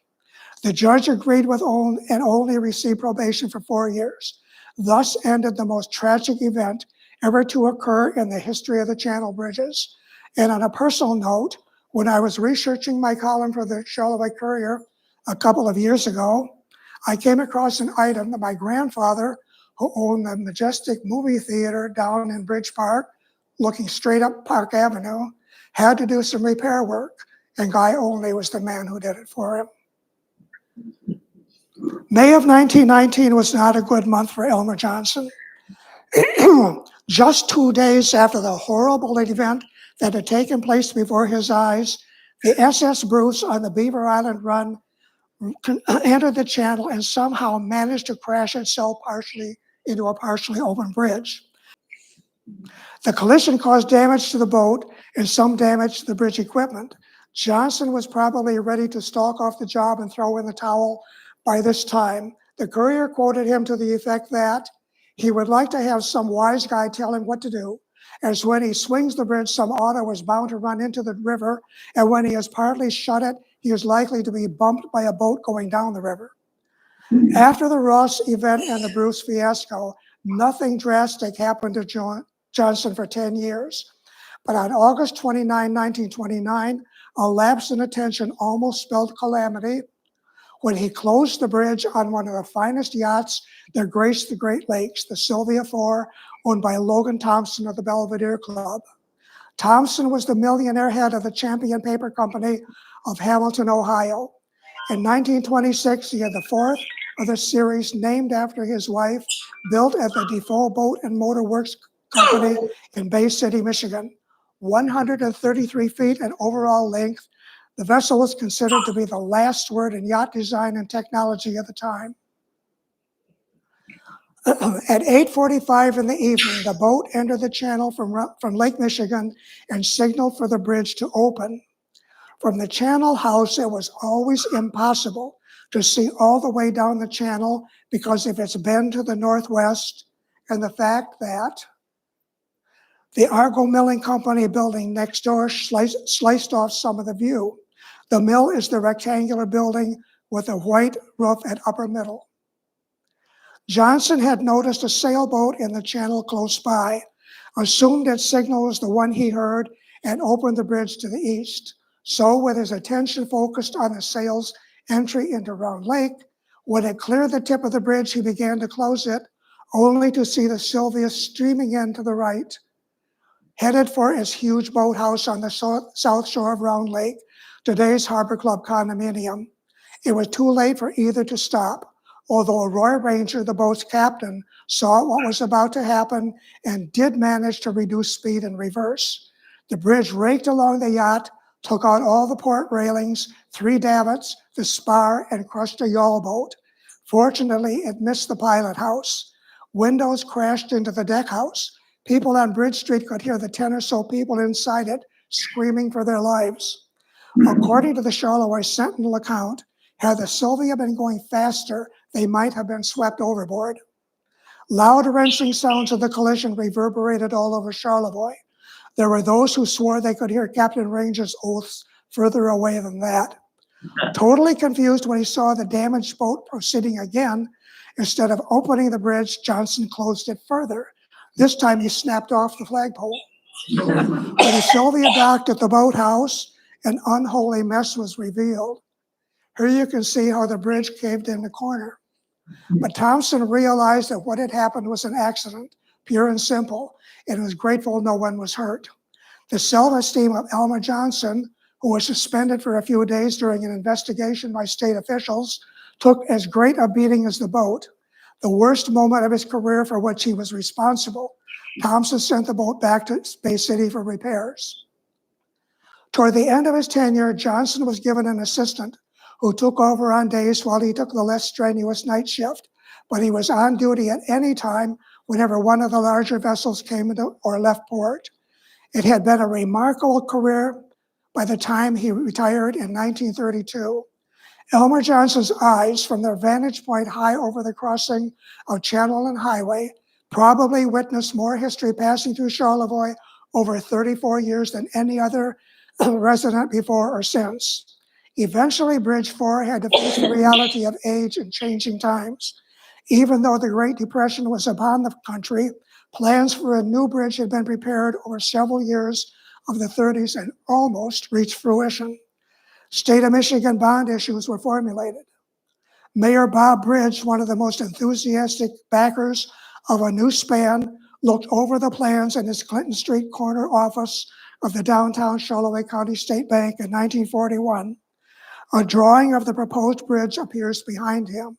The judge agreed with Olney and Olney received probation for 4 years. Thus ended the most tragic event ever to occur in the history of the Channel Bridges. And on a personal note, when I was researching my column for the Charlevoix Courier a couple of years ago, I came across an item that my grandfather, who owned the majestic movie theater down in Bridge Park, looking straight up Park Avenue, had to do some repair work, and Guy Olney was the man who did it for him. May of 1919 was not a good month for Elmer Johnson. Just 2 days after the horrible event that had taken place before his eyes, the SS Bruce on the Beaver Island Run entered the channel and somehow managed to crash itself partially into a partially open bridge. The collision caused damage to the boat and some damage to the bridge equipment. Johnson was probably ready to stalk off the job and throw in the towel by this time. The Courier quoted him to the effect that he would like to have some wise guy tell him what to do, as when he swings the bridge, some auto is bound to run into the river, and when he has partly shut it, he is likely to be bumped by a boat going down the river. After the Ross event and the Bruce fiasco, nothing drastic happened to Johnson for 10 years. But on August 29, 1929, a lapse in attention almost spelled calamity when he closed the bridge on one of the finest yachts that graced the Great Lakes, the Sylvia 4, owned by Logan Thompson of the Belvedere Club. Thompson was the millionaire head of the Champion Paper Company of Hamilton, Ohio. In 1926, he had the fourth of the series named after his wife, built at the Defoe Boat and Motor Works Company in Bay City, Michigan. 133 feet in overall length, the vessel was considered to be the last word in yacht design and technology at the time. At 8:45 in the evening, the boat entered the channel from Lake Michigan and signaled for the bridge to open. From the channel house, it was always impossible to see all the way down the channel because of its bend to the northwest and the fact that the Argo Milling Company building next door sliced off some of the view. The mill is the rectangular building with a white roof at upper middle. Johnson had noticed a sailboat in the channel close by, assumed its signal was the one he heard, and opened the bridge to the east. So, with his attention focused on the sail's entry into Round Lake, when it cleared the tip of the bridge, he began to close it, only to see the Sylvia streaming in to the right, headed for its huge boathouse on the south shore of Round Lake, today's Harbor Club condominium. It was too late for either to stop, although Roy Ranger, the boat's captain, saw what was about to happen and did manage to reduce speed and reverse. The bridge raked along the yacht, took out all the port railings, 3 davits, the spar, and crushed a yawl boat. Fortunately, it missed the pilot house. Windows crashed into the deck house. People on Bridge Street could hear the 10 or so people inside it screaming for their lives. According to the Charlevoix Sentinel account, had the Sylvia been going faster, they might have been swept overboard. Loud wrenching sounds of the collision reverberated all over Charlevoix. There were those who swore they could hear Captain Ranger's oaths further away than that. Totally confused when he saw the damaged boat proceeding again, instead of opening the bridge, Johnson closed it further. This time he snapped off the flagpole. When the Sylvia docked at the boathouse, an unholy mess was revealed. Here you can see how the bridge caved in the corner. But Thompson realized that what had happened was an accident, pure and simple, and was grateful no one was hurt. The self-esteem of Elmer Johnson, who was suspended for a few days during an investigation by state officials, took as great a beating as the boat, the worst moment of his career for which he was responsible. Thompson sent the boat back to Bay City for repairs. Toward the end of his tenure, Johnson was given an assistant who took over on days while he took the less strenuous night shift, but he was on duty at any time whenever one of the larger vessels came into or left port. It had been a remarkable career by the time he retired in 1932. Elmer Johnson's eyes, from their vantage point high over the crossing of Channel and Highway, probably witnessed more history passing through Charlevoix over 34 years than any other resident before or since. Eventually, Bridge 4 had to face the reality of age and changing times. Even though the Great Depression was upon the country, plans for a new bridge had been prepared over several years of the 30s and almost reached fruition. State of Michigan bond issues were formulated. Mayor Bob Bridge, one of the most enthusiastic backers of a new span, looked over the plans in his Clinton Street corner office of the downtown Charlevoix County State Bank in 1941. A drawing of the proposed bridge appears behind him.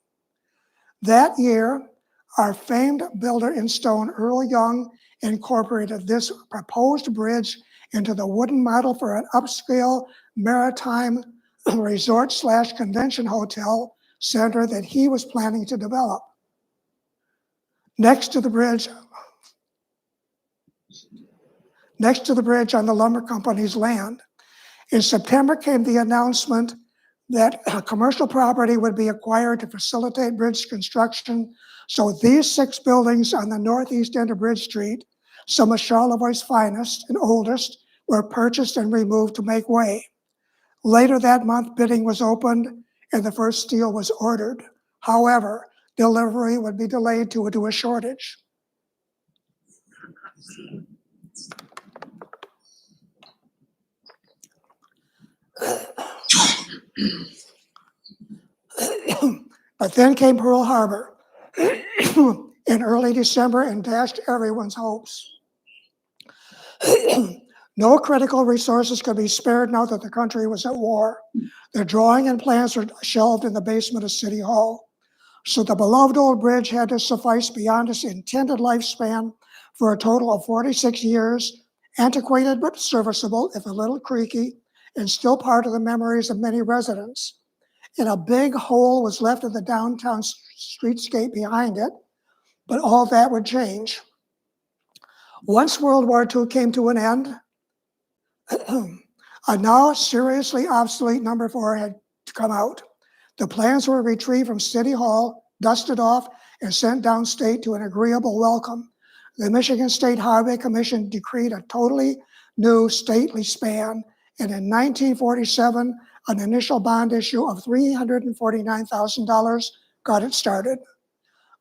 That year, our famed builder in stone, Earl Young, incorporated this proposed bridge into the wooden model for an upscale maritime resort/convention hotel center that he was planning to develop. Next to the bridge on the lumber company's land. In September came the announcement that a commercial property would be acquired to facilitate bridge construction. So these 6 buildings on the northeast end of Bridge Street, some of Charlevoix's finest and oldest, were purchased and removed to make way. Later that month, bidding was opened and the first steel was ordered. However, delivery would be delayed due to a shortage. But then came Pearl Harbor in early December and dashed everyone's hopes. No critical resources could be spared now that the country was at war. The drawing and plans were shelved in the basement of City Hall. So the beloved old bridge had to suffice beyond its intended lifespan for a total of 46 years, antiquated but serviceable, if a little creaky, and still part of the memories of many residents. And a big hole was left in the downtown streetscape behind it, but all that would change. Once World War II came to an end, a now seriously obsolete number 4 had to come out. The plans were retrieved from City Hall, dusted off, and sent downstate to an agreeable welcome. The Michigan State Highway Commission decreed a totally new stately span, and in 1947, an initial bond issue of $349,000 got it started.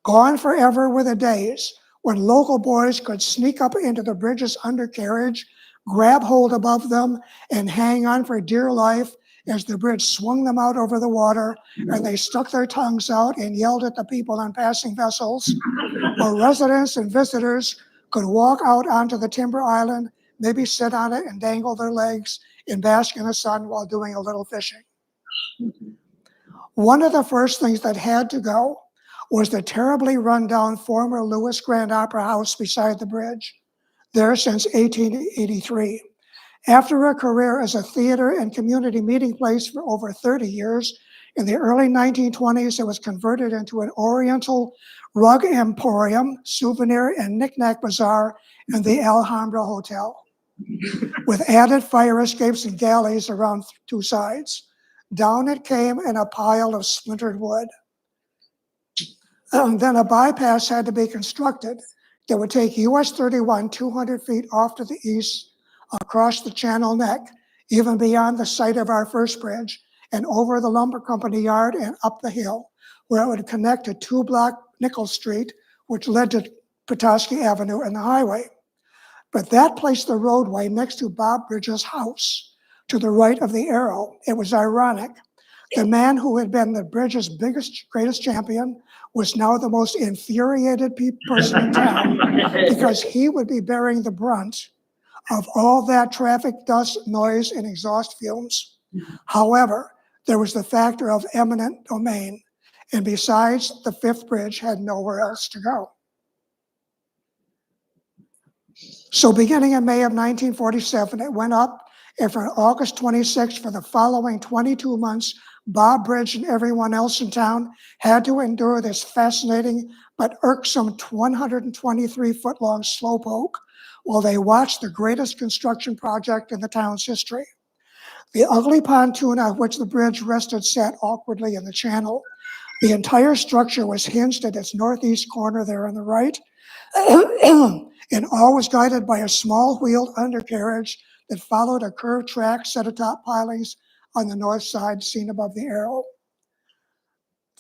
Gone forever were the days when local boys could sneak up into the bridge's undercarriage, grab hold above them, and hang on for dear life as the bridge swung them out over the water, and they stuck their tongues out and yelled at the people on passing vessels, while residents and visitors could walk out onto the timber island, maybe sit on it and dangle their legs and bask in the sun while doing a little fishing. One of the first things that had to go was the terribly run-down former Lewis Grand Opera House beside the bridge, there since 1883. After a career as a theater and community meeting place for over 30 years, in the early 1920s, it was converted into an Oriental rug emporium, souvenir and knickknack bazaar, and the Alhambra Hotel, with added fire escapes and galleys around 2 sides. Down it came in a pile of splintered wood. Then a bypass had to be constructed that would take US 31 200 feet off to the east, across the Channel Neck, even beyond the site of our first bridge, and over the lumber company yard and up the hill, where it would connect to 2-block Nichols Street, which led to Petoskey Avenue and the highway. But that placed the roadway next to Bob Bridges' house, to the right of the arrow. It was ironic. The man who had been the bridge's greatest champion was now the most infuriated person in town, because he would be bearing the brunt of all that traffic, dust, noise, and exhaust fumes. However, there was the factor of eminent domain, and besides, the 5th bridge had nowhere else to go. So beginning in May of 1947, it went up, and for August 26th, for the following 22 months, Bob Bridge and everyone else in town had to endure this fascinating but irksome 123-foot-long slowpoke while they watched the greatest construction project in the town's history. The ugly pontoon on which the bridge rested sat awkwardly in the channel. The entire structure was hinged at its northeast corner there on the right, and all was guided by a small wheeled undercarriage that followed a curved track set atop pilings on the north side seen above the arrow.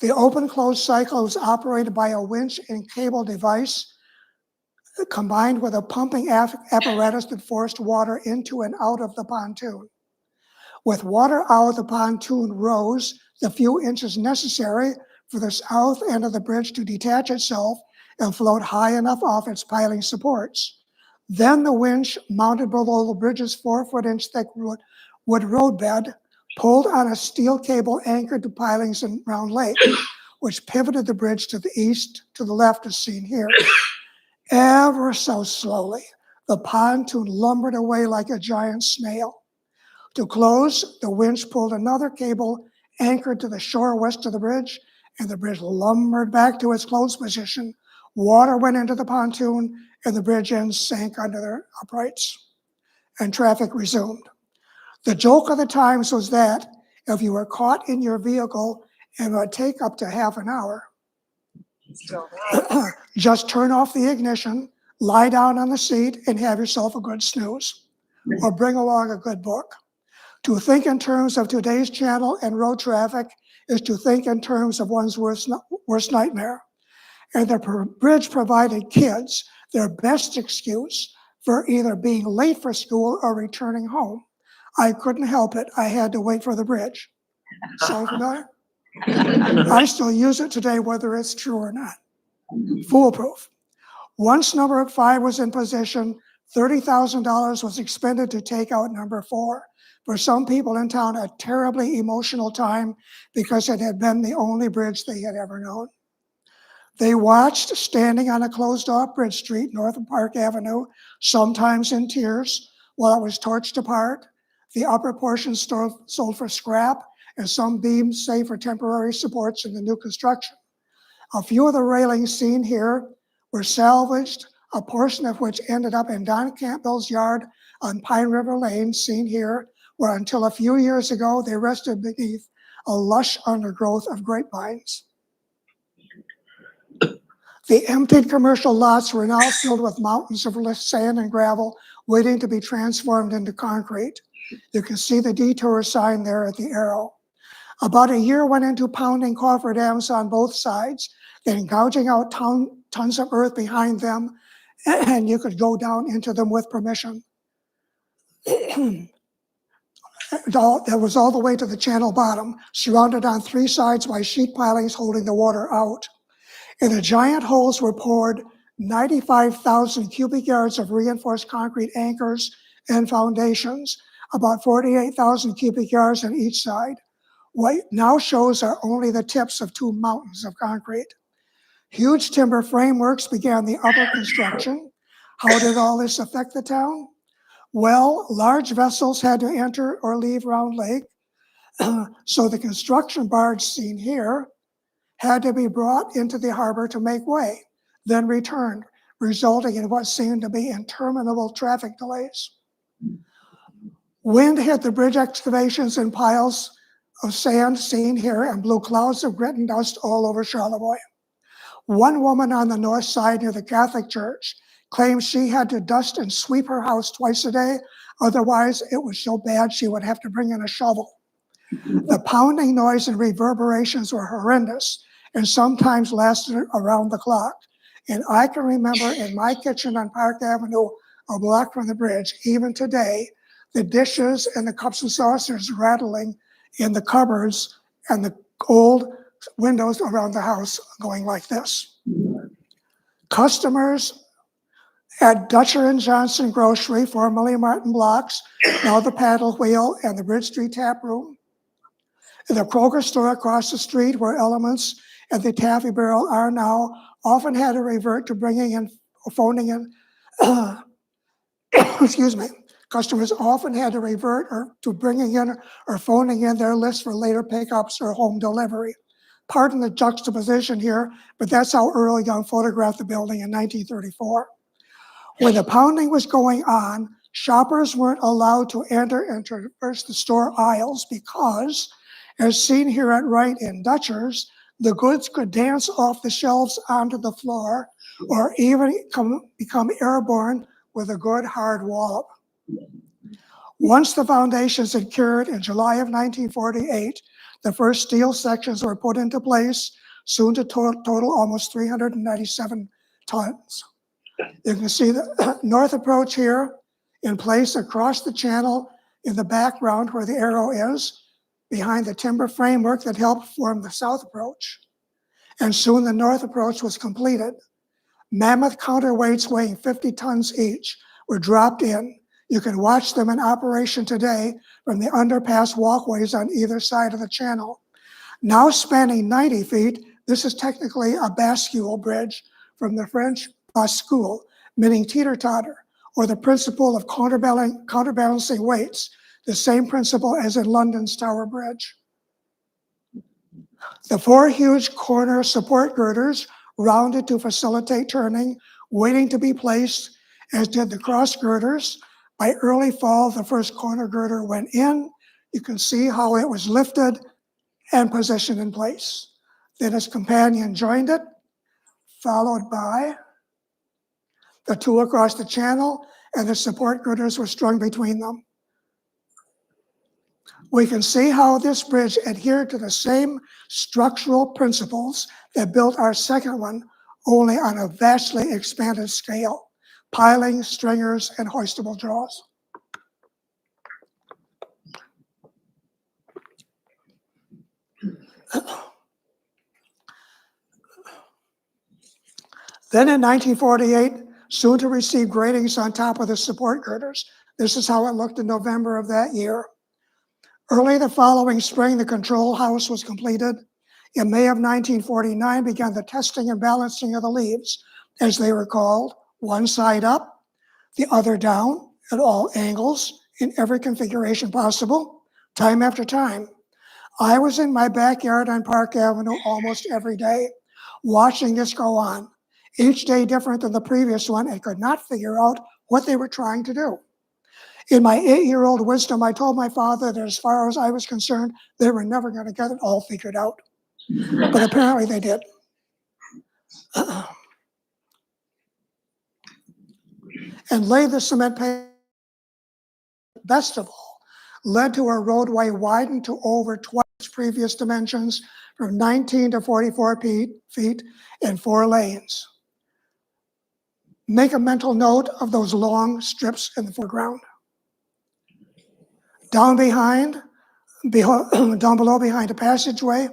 The open-close cycle was operated by a winch and cable device combined with a pumping apparatus that forced water into and out of the pontoon. With water out, the pontoon rose the few inches necessary for the south end of the bridge to detach itself and float high enough off its piling supports. Then the winch, mounted below the bridge's 4-foot-inch thick wood roadbed, pulled on a steel cable anchored to pilings in Round Lake, which pivoted the bridge to the east, to the left as seen here. Ever so slowly, the pontoon lumbered away like a giant snail. To close, the winch pulled another cable anchored to the shore west of the bridge, and the bridge lumbered back to its closed position. Water went into the pontoon, and the bridge ends sank under their uprights, and traffic resumed. The joke of the times was that if you were caught in your vehicle, it would take up to half an hour. Just turn off the ignition, lie down on the seat, and have yourself a good snooze, or bring along a good book. To think in terms of today's channel and road traffic is to think in terms of one's worst nightmare. And the bridge provided kids their best excuse for either being late for school or returning home. I couldn't help it. I had to wait for the bridge. Sound familiar? I still use it today, whether it's true or not. Foolproof. Once number 5 was in position, $30,000 was expended to take out number 4. For some people in town, a terribly emotional time because it had been the only bridge they had ever known. They watched, standing on a closed-off bridge street north of Park Avenue, sometimes in tears, while it was torched apart. The upper portion sold for scrap, and some beams saved for temporary supports in the new construction. A few of the railings seen here were salvaged, a portion of which ended up in Don Campbell's yard on Pine River Lane, seen here, where until a few years ago they rested beneath a lush undergrowth of grapevines. The emptied commercial lots were now filled with mountains of sand and gravel waiting to be transformed into concrete. You can see the detour sign there at the arrow. About a year went into pounding cofferdams on both sides, then gouging out tons of earth behind them, and you could go down into them with permission. That was all the way to the channel bottom, surrounded on 3 sides by sheet pilings holding the water out. In the giant holes were poured 95,000 cubic yards of reinforced concrete anchors and foundations, about 48,000 cubic yards on each side. What now shows are only the tips of 2 mountains of concrete. Huge timber frameworks began the upper construction. How did all this affect the town? Well, large vessels had to enter or leave Round Lake, so the construction barge seen here had to be brought into the harbor to make way, then returned, resulting in what seemed to be interminable traffic delays. Wind hit the bridge excavations and piles of sand seen here and blew clouds of grit and dust all over Charlevoix. One woman on the north side near the Catholic Church claimed she had to dust and sweep her house twice a day, otherwise it was so bad she would have to bring in a shovel. The pounding noise and reverberations were horrendous and sometimes lasted around the clock. And I can remember in my kitchen on Park Avenue, a block from the bridge, even today, the dishes and the cups and saucers rattling in the cupboards and the old windows around the house going like this. Customers at Dutcher and Johnson Grocery, formerly Martin Blocks, now the Paddle Wheel and the Bridge Street Tap Room. The Kroger store across the street, where Elements and the Taffy Barrel are now, often had to revert to bringing in, phoning in, excuse me, customers often had to revert to bringing in or phoning in their list for later pickups or home delivery. Pardon the juxtaposition here, but that's how Earl Young photographed the building in 1934. When the pounding was going on, shoppers weren't allowed to enter and traverse the store aisles because, as seen here at Wright and Dutcher's, the goods could dance off the shelves onto the floor or even become airborne with a good hard wallop. Once the foundations had cured in July of 1948, the first steel sections were put into place, soon to total almost 397 tons. You can see the north approach here in place across the channel in the background where the arrow is, behind the timber framework that helped form the south approach. And soon the north approach was completed. Mammoth counterweights weighing 50 tons each were dropped in. You can watch them in operation today from the underpass walkways on either side of the channel. Now spanning 90 feet, this is technically a bascule bridge from the French bascule, meaning teeter-totter, or the principle of counterbalancing weights, the same principle as in London's Tower Bridge. The 4 huge corner support girders rounded to facilitate turning, waiting to be placed, as did the cross girders. By early fall, the first corner girder went in. You can see how it was lifted and positioned in place. Then its companion joined it, followed by the 2 across the channel, and the support girders were strung between them. We can see how this bridge adhered to the same structural principles that built our second one, only on a vastly expanded scale: piling, stringers, and hoistable jaws. Then in 1948, soon to receive gratings on top of the support girders. This is how it looked in November of that year. Early the following spring, the control house was completed. In May of 1949 began the testing and balancing of the leaves, as they were called, one side up, the other down, at all angles, in every configuration possible, time after time. I was in my backyard on Park Avenue almost every day, watching this go on, each day different than the previous one, and could not figure out what they were trying to do. In my 8-year-old wisdom, I told my father that as far as I was concerned, they were never going to get it all figured out. But apparently they did. And lay the cement pavement, best of all, led to a roadway widened to over twice previous dimensions from 19 to 44 feet and 4 lanes. Make a mental note of those long strips in the foreground. Down below behind the passageway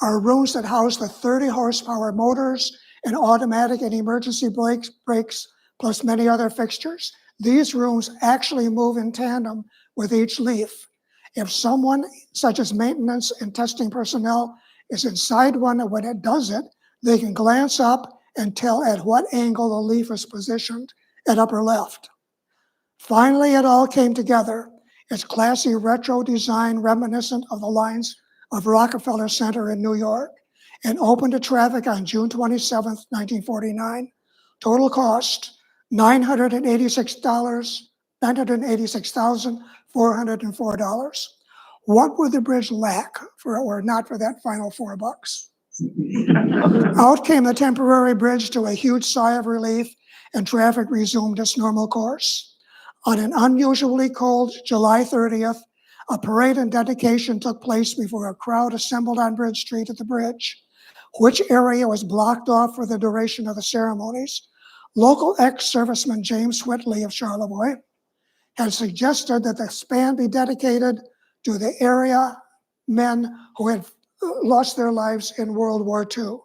are rooms that house the 30 horsepower motors and automatic and emergency brakes, plus many other fixtures. These rooms actually move in tandem with each leaf. If someone, such as maintenance and testing personnel, is inside one and when it does it, they can glance up and tell at what angle the leaf is positioned at upper left. Finally, it all came together. Its classy retro design reminiscent of the lines of Rockefeller Center in New York, and opened to traffic on June 27, 1949. Total cost, $986,404. What would the bridge lack were not for that final $4? Out came the temporary bridge to a huge sigh of relief, and traffic resumed its normal course. On an unusually cold July 30th, a parade and dedication took place before a crowd assembled on Bridge Street at the bridge, which area was blocked off for the duration of the ceremonies. Local ex-serviceman James Whitley of Charlevoix had suggested that the span be dedicated to the area men who had lost their lives in World War II.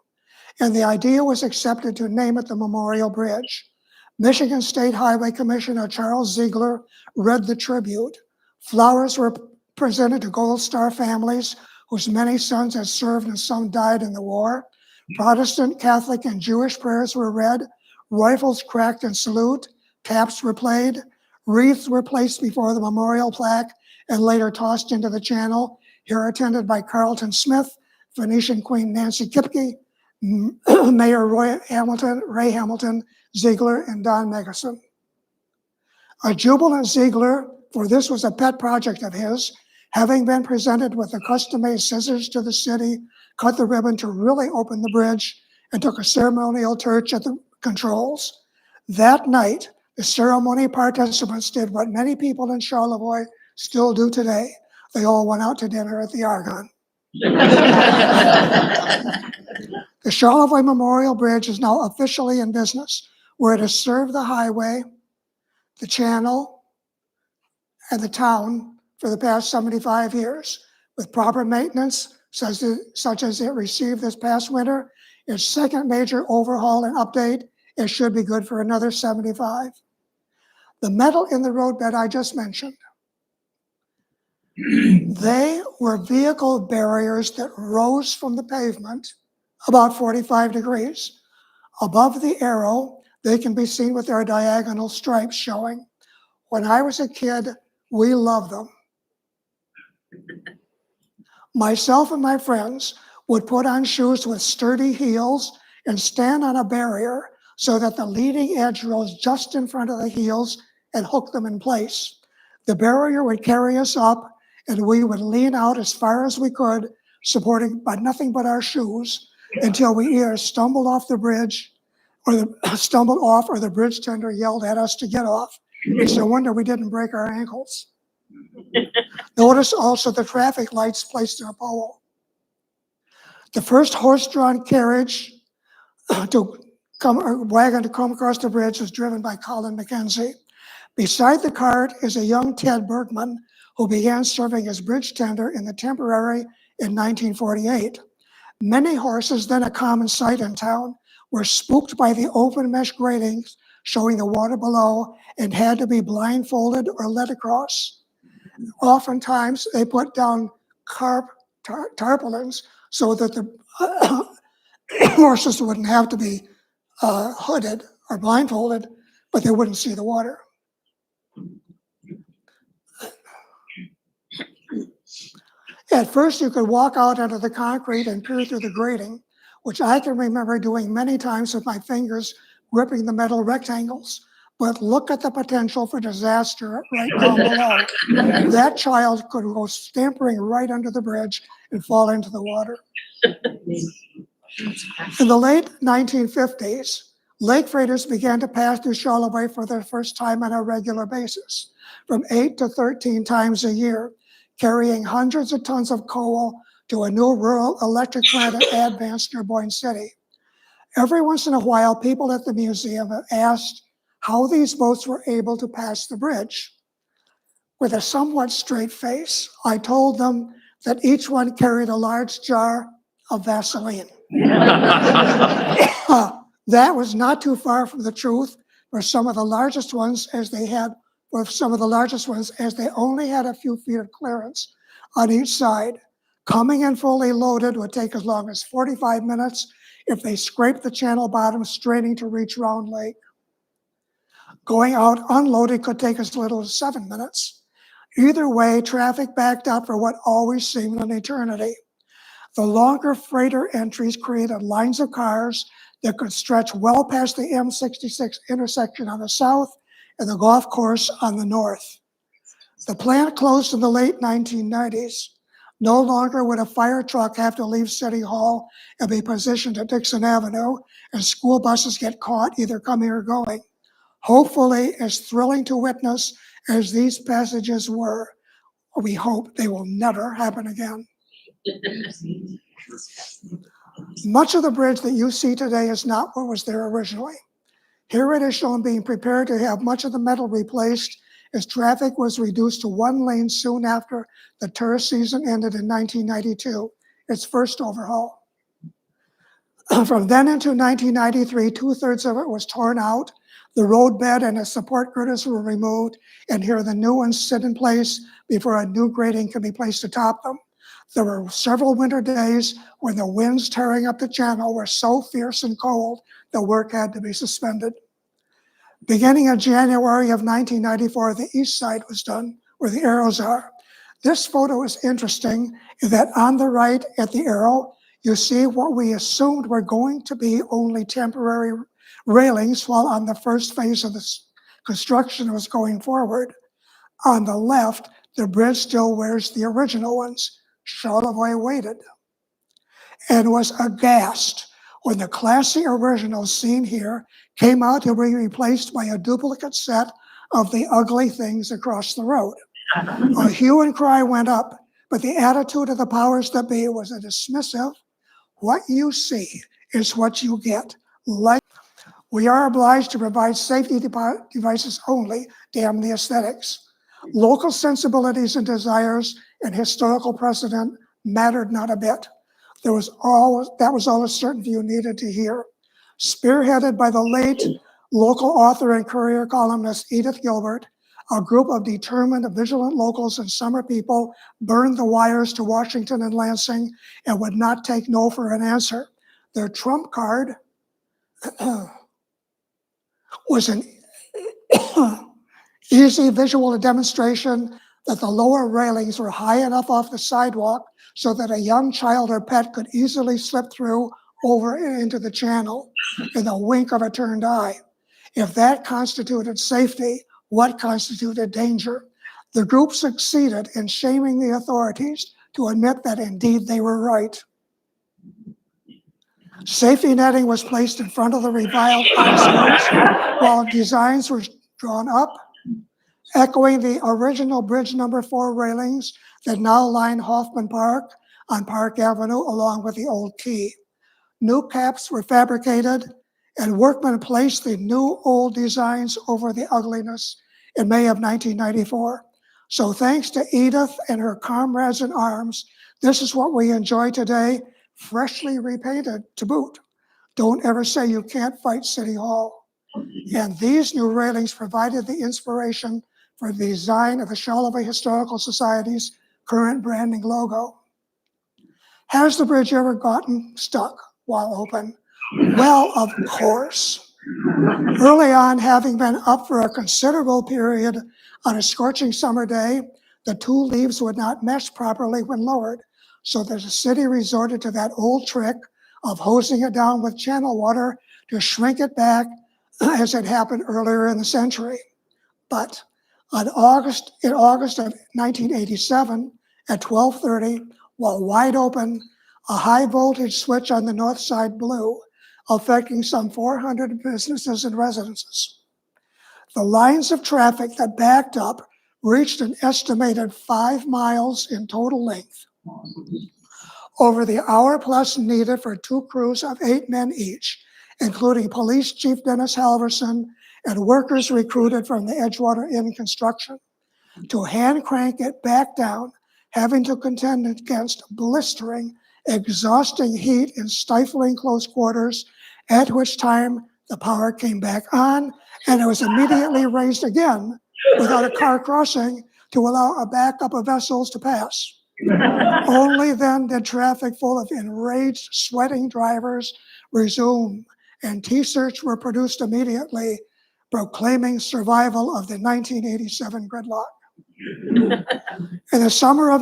And the idea was accepted to name it the Memorial Bridge. Michigan State Highway Commissioner Charles Ziegler read the tribute. Flowers were presented to Gold Star families whose many sons had served and some died in the war. Protestant, Catholic, and Jewish prayers were read. Rifles cracked in salute. Taps were played. Wreaths were placed before the memorial plaque and later tossed into the channel, here attended by Carlton Smith, Venetian Queen Nancy Kipke, Mayor Ray Hamilton, Ziegler, and Don Megason. A jubilant Ziegler, for this was a pet project of his, having been presented with the custom-made scissors to the city, cut the ribbon to really open the bridge, and took a ceremonial torch at the controls. That night, the ceremony participants did what many people in Charlevoix still do today. They all went out to dinner at the Argonne. The Charlevoix Memorial Bridge is now officially in business, where it has served the highway, the channel, and the town for the past 75 years. With proper maintenance, such as it received this past winter, its second major overhaul and update, it should be good for another 75. The metal in the roadbed I just mentioned, they were vehicle barriers that rose from the pavement about 45 degrees. Above the arrow, they can be seen with their diagonal stripes showing. When I was a kid, we loved them. Myself and my friends would put on shoes with sturdy heels and stand on a barrier so that the leading edge rose just in front of the heels and hook them in place. The barrier would carry us up, and we would lean out as far as we could, supported by nothing but our shoes, until we either stumbled off the bridge or the bridge tender yelled at us to get off. It's no wonder we didn't break our ankles. Notice also the traffic lights placed in a pole. The first horse-drawn carriage wagon to come across the bridge was driven by Colin McKenzie. Beside the cart is a young Ted Bergman, who began serving as bridge tender in the temporary in 1948. Many horses, then a common sight in town, were spooked by the open mesh gratings showing the water below and had to be blindfolded or led across. Oftentimes, they put down tarpaulins so that the horses wouldn't have to be hooded or blindfolded, but they wouldn't see the water. At first, you could walk out onto the concrete and peer through the grating, which I can remember doing many times with my fingers gripping the metal rectangles. But look at the potential for disaster right down below. That child could go scampering right under the bridge and fall into the water. In the late 1950s, lake freighters began to pass through Charlevoix for the first time on a regular basis, from 8 to 13 times a year, carrying hundreds of tons of coal to a new rural electric plant at Advance near Boyne City. Every once in a while, people at the museum have asked how these boats were able to pass the bridge. With a somewhat straight face, I told them that each one carried a large jar of Vaseline. That was not too far from the truth for some of the largest ones, as they only had a few feet of clearance on each side. Coming in fully loaded would take as long as 45 minutes if they scraped the channel bottom straining to reach Round Lake. Going out unloaded could take as little as 7 minutes. Either way, traffic backed up for what always seemed an eternity. The longer freighter entries created lines of cars that could stretch well past the M66 intersection on the south and the golf course on the north. The plant closed in the late 1990s. No longer would a fire truck have to leave City Hall and be positioned at Dixon Avenue, and school buses get caught either coming or going. Hopefully, as thrilling to witness as these passages were, we hope they will never happen again. Much of the bridge that you see today is not what was there originally. Here it is shown being prepared to have much of the metal replaced as traffic was reduced to one lane soon after the tourist season ended in 1992, its first overhaul. From then into 1993, 2/3 of it was torn out. The roadbed and its support girders were removed, and here the new ones sit in place before a new grating can be placed atop them. There were several winter days when the winds tearing up the channel were so fierce and cold that work had to be suspended. Beginning in January of 1994, the east side was done, where the arrows are. This photo is interesting in that on the right at the arrow, you see what we assumed were going to be only temporary railings, while on the first phase of the construction was going forward. On the left, the bridge still wears the original ones. Charlevoix waited and was aghast when the classy originals seen here came out to be replaced by a duplicate set of the ugly things across the road. A hue and cry went up, but the attitude of the powers that be was a dismissive, what you see is what you get. Like, we are obliged to provide safety devices only, damn the aesthetics. Local sensibilities and desires and historical precedent mattered not a bit. That was all a certain view needed to hear. Spearheaded by the late local author and Courier columnist Edith Gilbert, a group of determined, vigilant locals and summer people burned the wires to Washington and Lansing and would not take no for an answer. Their trump card was an easy visual demonstration that the lower railings were high enough off the sidewalk so that a young child or pet could easily slip through over and into the channel in the wink of a turned eye. If that constituted safety, what constituted danger? The group succeeded in shaming the authorities to admit that indeed they were right. Safety netting was placed in front of the reviled eyesores while designs were drawn up, echoing the original bridge number 4 railings that now line Hoffman Park on Park Avenue along with the old quay. New caps were fabricated and workmen placed the new old designs over the ugliness in May of 1994. So thanks to Edith and her comrades in arms, this is what we enjoy today, freshly repainted to boot. Don't ever say you can't fight City Hall. And these new railings provided the inspiration for the design of the Charlevoix Historical Society's current branding logo. Has the bridge ever gotten stuck while open? Well, of course. Early on, having been up for a considerable period on a scorching summer day, the two leaves would not mesh properly when lowered, so that the city resorted to that old trick of hosing it down with channel water to shrink it back as had happened earlier in the century. But in August of 1987, at 12:30, while wide open, a high voltage switch on the north side blew, affecting some 400 businesses and residences. The lines of traffic that backed up reached an estimated 5 miles in total length. Over the hour plus needed for two crews of 8 men each, including Police Chief Dennis Halverson and workers recruited from the Edgewater Inn construction, to hand crank it back down, having to contend against blistering, exhausting heat in stifling close quarters, at which time the power came back on and it was immediately raised again without a car crossing to allow a backup of vessels to pass. Only then did traffic full of enraged, sweating drivers resume, and T-shirts were produced immediately, proclaiming survival of the 1987 gridlock. In the summer of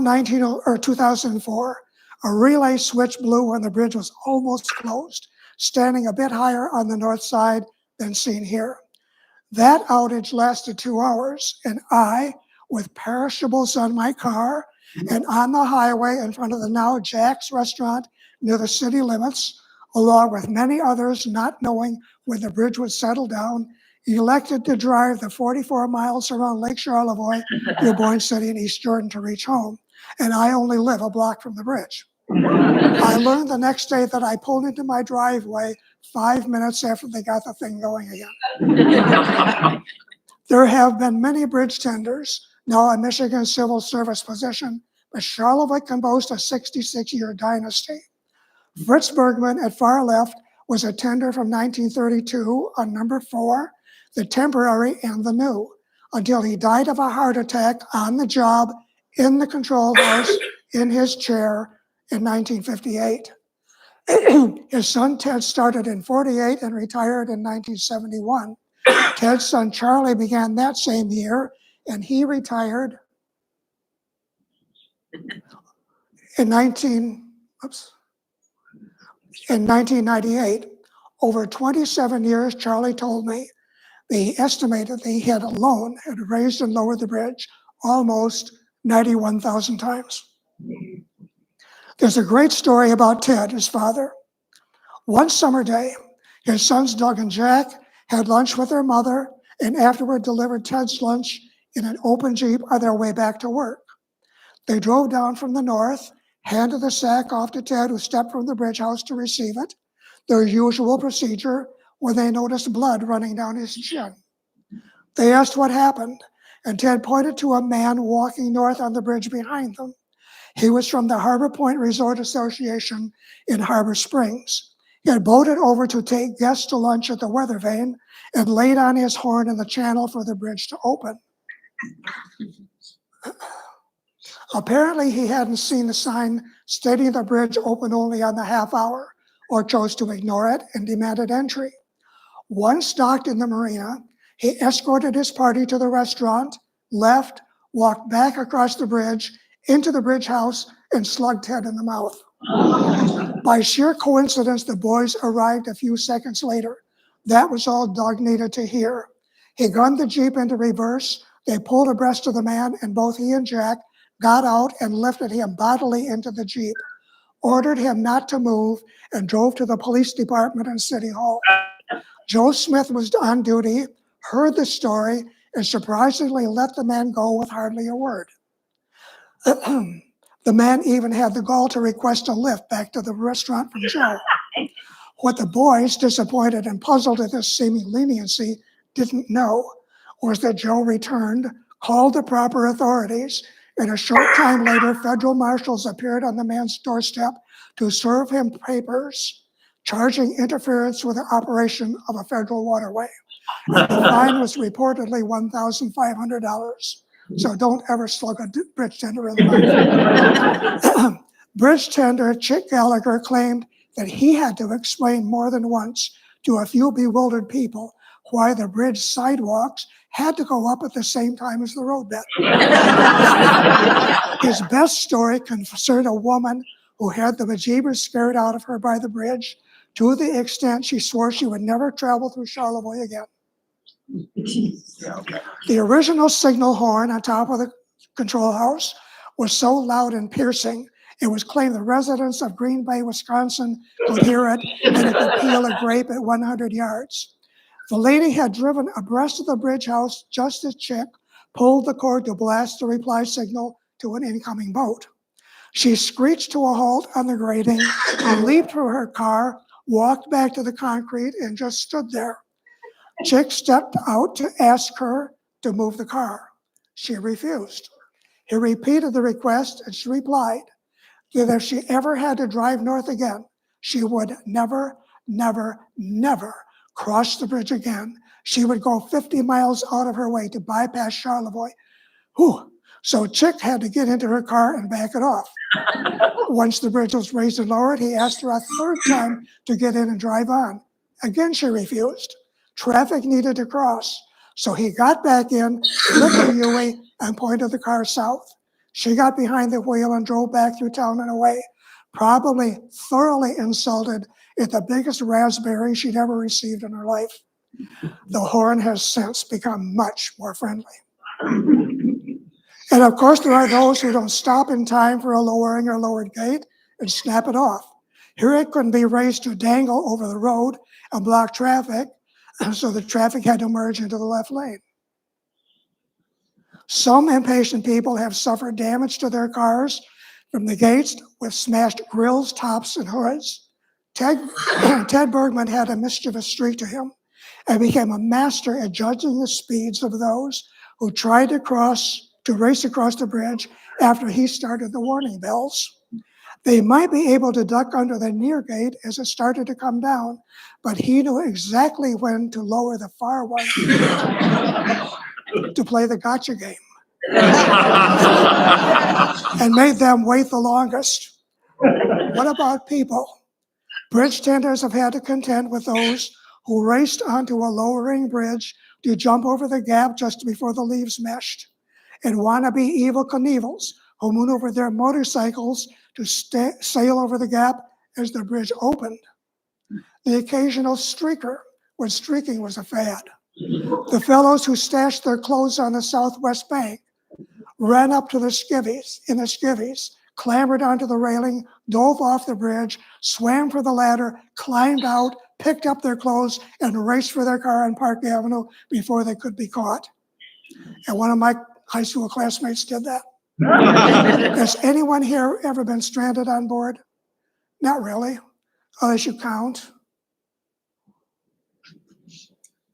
2004, a relay switch blew when the bridge was almost closed, standing a bit higher on the north side than seen here. That outage lasted 2 hours, and I, with perishables on my car and on the highway in front of the now Jack's restaurant near the city limits, along with many others not knowing when the bridge would settle down, elected to drive the 44 miles around Lake Charlevoix, New Boyne City, and East Jordan to reach home. And I only live a block from the bridge. I learned the next day that I pulled into my driveway 5 minutes after they got the thing going again. There have been many bridge tenders, now a Michigan civil service position, but Charlevoix can boast a 66-year dynasty. Fritz Bergman at far left was a tender from 1932 on number 4, the temporary and the new, until he died of a heart attack on the job in the control house in his chair in 1958. His son Ted started in 48 and retired in 1971. Ted's son Charlie began that same year, and he retired in 1998. Over 27 years, Charlie told me that he estimated that he had alone had raised and lowered the bridge almost 91,000 times. There's a great story about Ted, his father. One summer day, his sons Doug and Jack had lunch with their mother and afterward delivered Ted's lunch in an open Jeep on their way back to work. They drove down from the north, handed the sack off to Ted, who stepped from the bridge house to receive it, their usual procedure, when they noticed blood running down his chin. They asked what happened, and Ted pointed to a man walking north on the bridge behind them. He was from the Harbor Point Resort Association in Harbor Springs. He had boated over to take guests to lunch at the Weather Vane and laid on his horn in the channel for the bridge to open. Apparently, he hadn't seen the sign stating the bridge open only on the half hour, or chose to ignore it and demanded entry. Once docked in the marina, he escorted his party to the restaurant, left, walked back across the bridge, into the bridge house, and slugged Ted in the mouth. By sheer coincidence, the boys arrived a few seconds later. That was all Doug needed to hear. He gunned the Jeep into reverse. They pulled abreast of the man, and both he and Jack got out and lifted him bodily into the Jeep, ordered him not to move, and drove to the police department and City Hall. Joe Smith was on duty, heard the story, and surprisingly let the man go with hardly a word. The man even had the gall to request a lift back to the restaurant from Joe. What the boys, disappointed and puzzled at this seeming leniency, didn't know was that Joe returned, called the proper authorities, and a short time later, federal marshals appeared on the man's doorstep to serve him papers charging interference with the operation of a federal waterway. And the fine was reportedly $1,500. So don't ever slug a bridge tender in the mouth. Bridge tender Chick Gallagher claimed that he had to explain more than once to a few bewildered people why the bridge sidewalks had to go up at the same time as the roadbed. His best story concerned a woman who had the bejeebers scared out of her by the bridge to the extent she swore she would never travel through Charlevoix again. The original signal horn on top of the control house was so loud and piercing, it was claimed the residents of Green Bay, Wisconsin could hear it, and it could peel a grape at 100 yards. The lady had driven abreast of the bridge house just as Chick pulled the cord to blast the reply signal to an incoming boat. She screeched to a halt on the grating, leaped from her car, walked back to the concrete, and just stood there. Chick stepped out to ask her to move the car. She refused. He repeated the request, and she replied that if she ever had to drive north again, she would never, never, never cross the bridge again. She would go 50 miles out of her way to bypass Charlevoix. Whew. So Chick had to get into her car and back it off. Once the bridge was raised and lowered, he asked her a third time to get in and drive on. Again, she refused. Traffic needed to cross. So he got back in, lit the Huey, and pointed the car south. She got behind the wheel and drove back through town and away, probably thoroughly insulted at the biggest raspberry she'd ever received in her life. The horn has since become much more friendly. And of course, there are those who don't stop in time for a lowering or lowered gate and snap it off. Here it couldn't be raised to dangle over the road and block traffic, so the traffic had to merge into the left lane. Some impatient people have suffered damage to their cars from the gates with smashed grills, tops, and hoods. Ted Bergman had a mischievous streak to him and became a master at judging the speeds of those who tried to race across the bridge after he started the warning bells. They might be able to duck under the near gate as it started to come down, but he knew exactly when to lower the far one to play the gotcha game and made them wait the longest. What about people? Bridge tenders have had to contend with those who raced onto a lowering bridge to jump over the gap just before the leaves meshed, and wannabe evil Knievels who maneuvered their motorcycles to sail over the gap as the bridge opened. The occasional streaker when streaking was a fad. The fellows who stashed their clothes on the southwest bank ran up to the skivvies, clambered onto the railing, dove off the bridge, swam for the ladder, climbed out, picked up their clothes, and raced for their car on Park Avenue before they could be caught. And one of my high school classmates did that. Has anyone here ever been stranded on board? Not really, unless you count.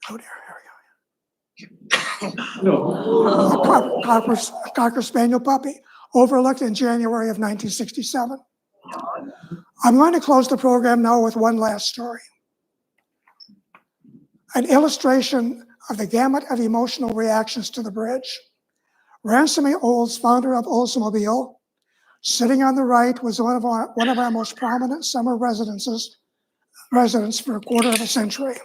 Oh dear, here we go. A Cocker Spaniel puppy, overlooked in January of 1967. I'm going to close the program now with one last story. An illustration of the gamut of emotional reactions to the bridge. Ransom E. Olds, founder of Oldsmobile, sitting on the right, was one of our most prominent summer residents for a quarter of a century.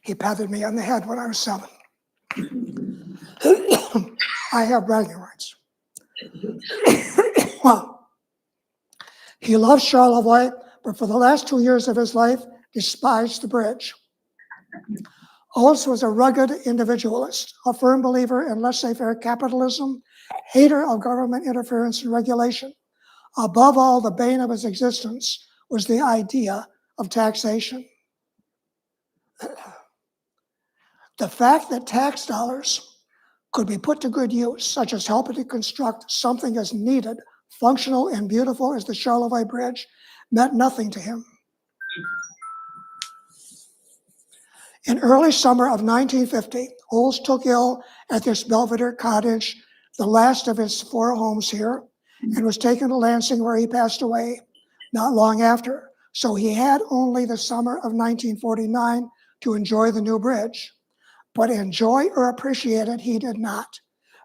He patted me on the head when I was 7. I have bragging rights. Well, he loved Charlevoix, but for the last 2 years of his life, despised the bridge. Olds was a rugged individualist, a firm believer in laissez-faire capitalism, hater of government interference and regulation. Above all, the bane of his existence was the idea of taxation. The fact that tax dollars could be put to good use, such as helping to construct something as needed, functional, and beautiful as the Charlevoix Bridge, meant nothing to him. In early summer of 1950, Olds took ill at this Belvedere cottage, the last of his 4 homes here, and was taken to Lansing, where he passed away not long after. So he had only the summer of 1949 to enjoy the new bridge. But enjoy or appreciate it, he did not,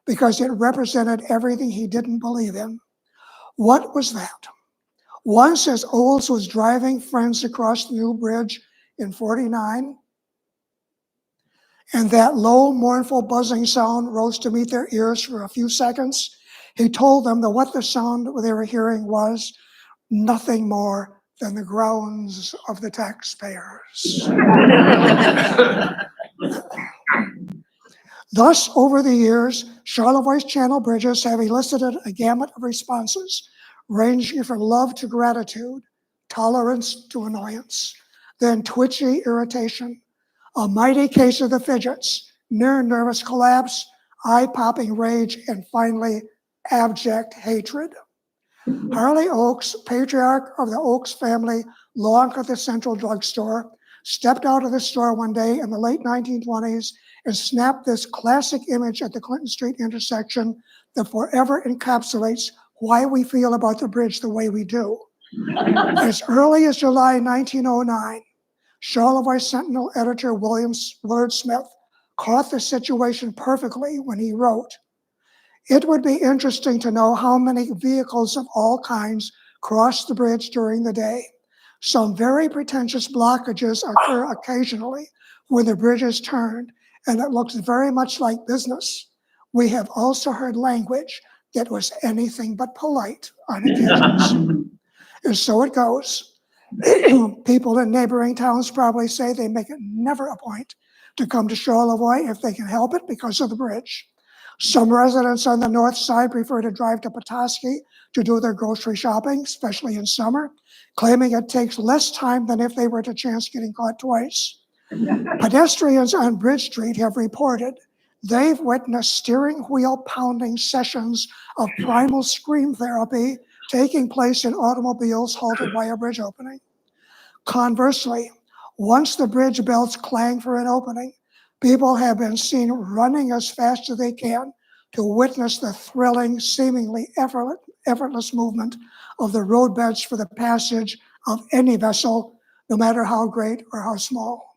because it represented everything he didn't believe in. What was that? Once, as Olds was driving friends across the new bridge in 49, and that low, mournful, buzzing sound rose to meet their ears for a few seconds, he told them that what the sound they were hearing was nothing more than the groans of the taxpayers. Thus, over the years, Charlevoix Channel bridges have elicited a gamut of responses, ranging from love to gratitude, tolerance to annoyance, then twitchy irritation, a mighty case of the fidgets, near nervous collapse, eye-popping rage, and finally, abject hatred. Harley Oakes, patriarch of the Oakes family, long at the Central Drugstore, stepped out of the store one day in the late 1920s and snapped this classic image at the Clinton Street intersection that forever encapsulates why we feel about the bridge the way we do. As early as July 1909, Charlevoix Sentinel editor Willard Smith caught the situation perfectly when he wrote, "It would be interesting to know how many vehicles of all kinds cross the bridge during the day. Some very pretentious blockages occur occasionally where the bridge is turned, and it looks very much like business. We have also heard language that was anything but polite on occasions." And so it goes. People in neighboring towns probably say they make it never a point to come to Charlevoix if they can help it because of the bridge. Some residents on the north side prefer to drive to Petoskey to do their grocery shopping, especially in summer, claiming it takes less time than if they were to chance getting caught twice. Pedestrians on Bridge Street have reported they've witnessed steering wheel pounding sessions of primal scream therapy taking place in automobiles halted by a bridge opening. Conversely, once the bridge bells clang for an opening, people have been seen running as fast as they can to witness the thrilling, seemingly effortless movement of the roadbeds for the passage of any vessel, no matter how great or how small.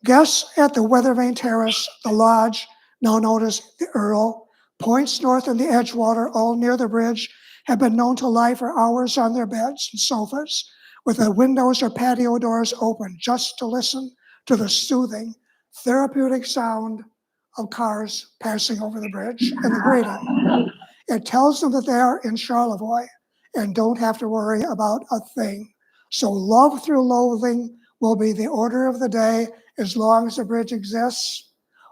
Guests at the Weathervane Terrace, the Lodge, now known as the Earl, points north in the Edgewater, all near the bridge, have been known to lie for hours on their beds and sofas with the windows or patio doors open just to listen to the soothing, therapeutic sound of cars passing over the bridge and the grating. It tells them that they are in Charlevoix and don't have to worry about a thing. So love through loathing will be the order of the day as long as the bridge exists.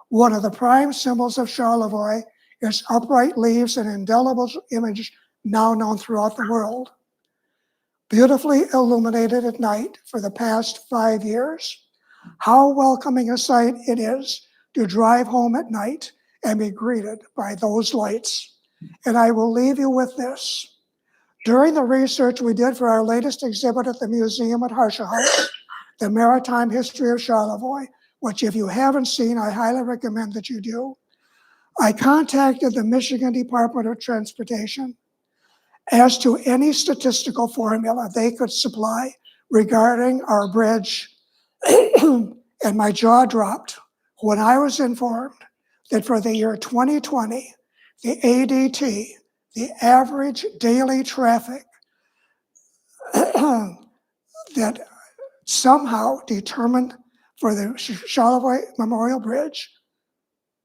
One of the prime symbols of Charlevoix is upright leaves, an indelible image now known throughout the world. Beautifully illuminated at night for the past 5 years. How welcoming a sight it is to drive home at night and be greeted by those lights. And I will leave you with this. During the research we did for our latest exhibit at the museum at Harsha House, The Maritime History of Charlevoix, which if you haven't seen, I highly recommend that you do, I contacted the Michigan Department of Transportation as to any statistical formula they could supply regarding our bridge, and my jaw dropped when I was informed that for the year 2020, the ADT, the average daily traffic that somehow determined for the Charlevoix Memorial Bridge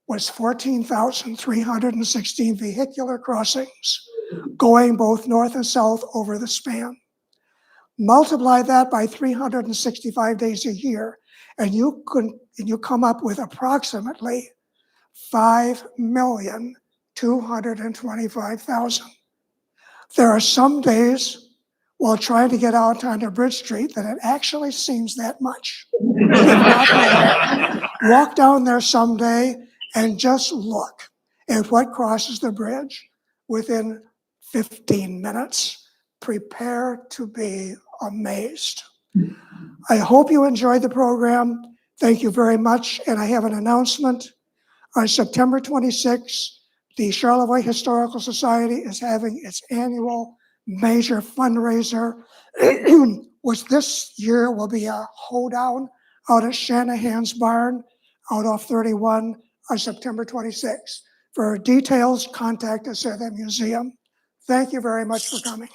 was 14,316 vehicular crossings going both north and south over the span. Multiply that by 365 days a year, and you come up with approximately 5,225,000. There are some days while trying to get out onto Bridge Street that it actually seems that much. Walk down there someday and just look at what crosses the bridge within 15 minutes. Prepare to be amazed. I hope you enjoyed the program. Thank you very much. And I have an announcement. On September 26th, the Charlevoix Historical Society is having its annual major fundraiser, which this year will be a hoedown out at Shanahan's Barn out off 31 on September 26th. For details, contact us at the museum. Thank you very much for coming.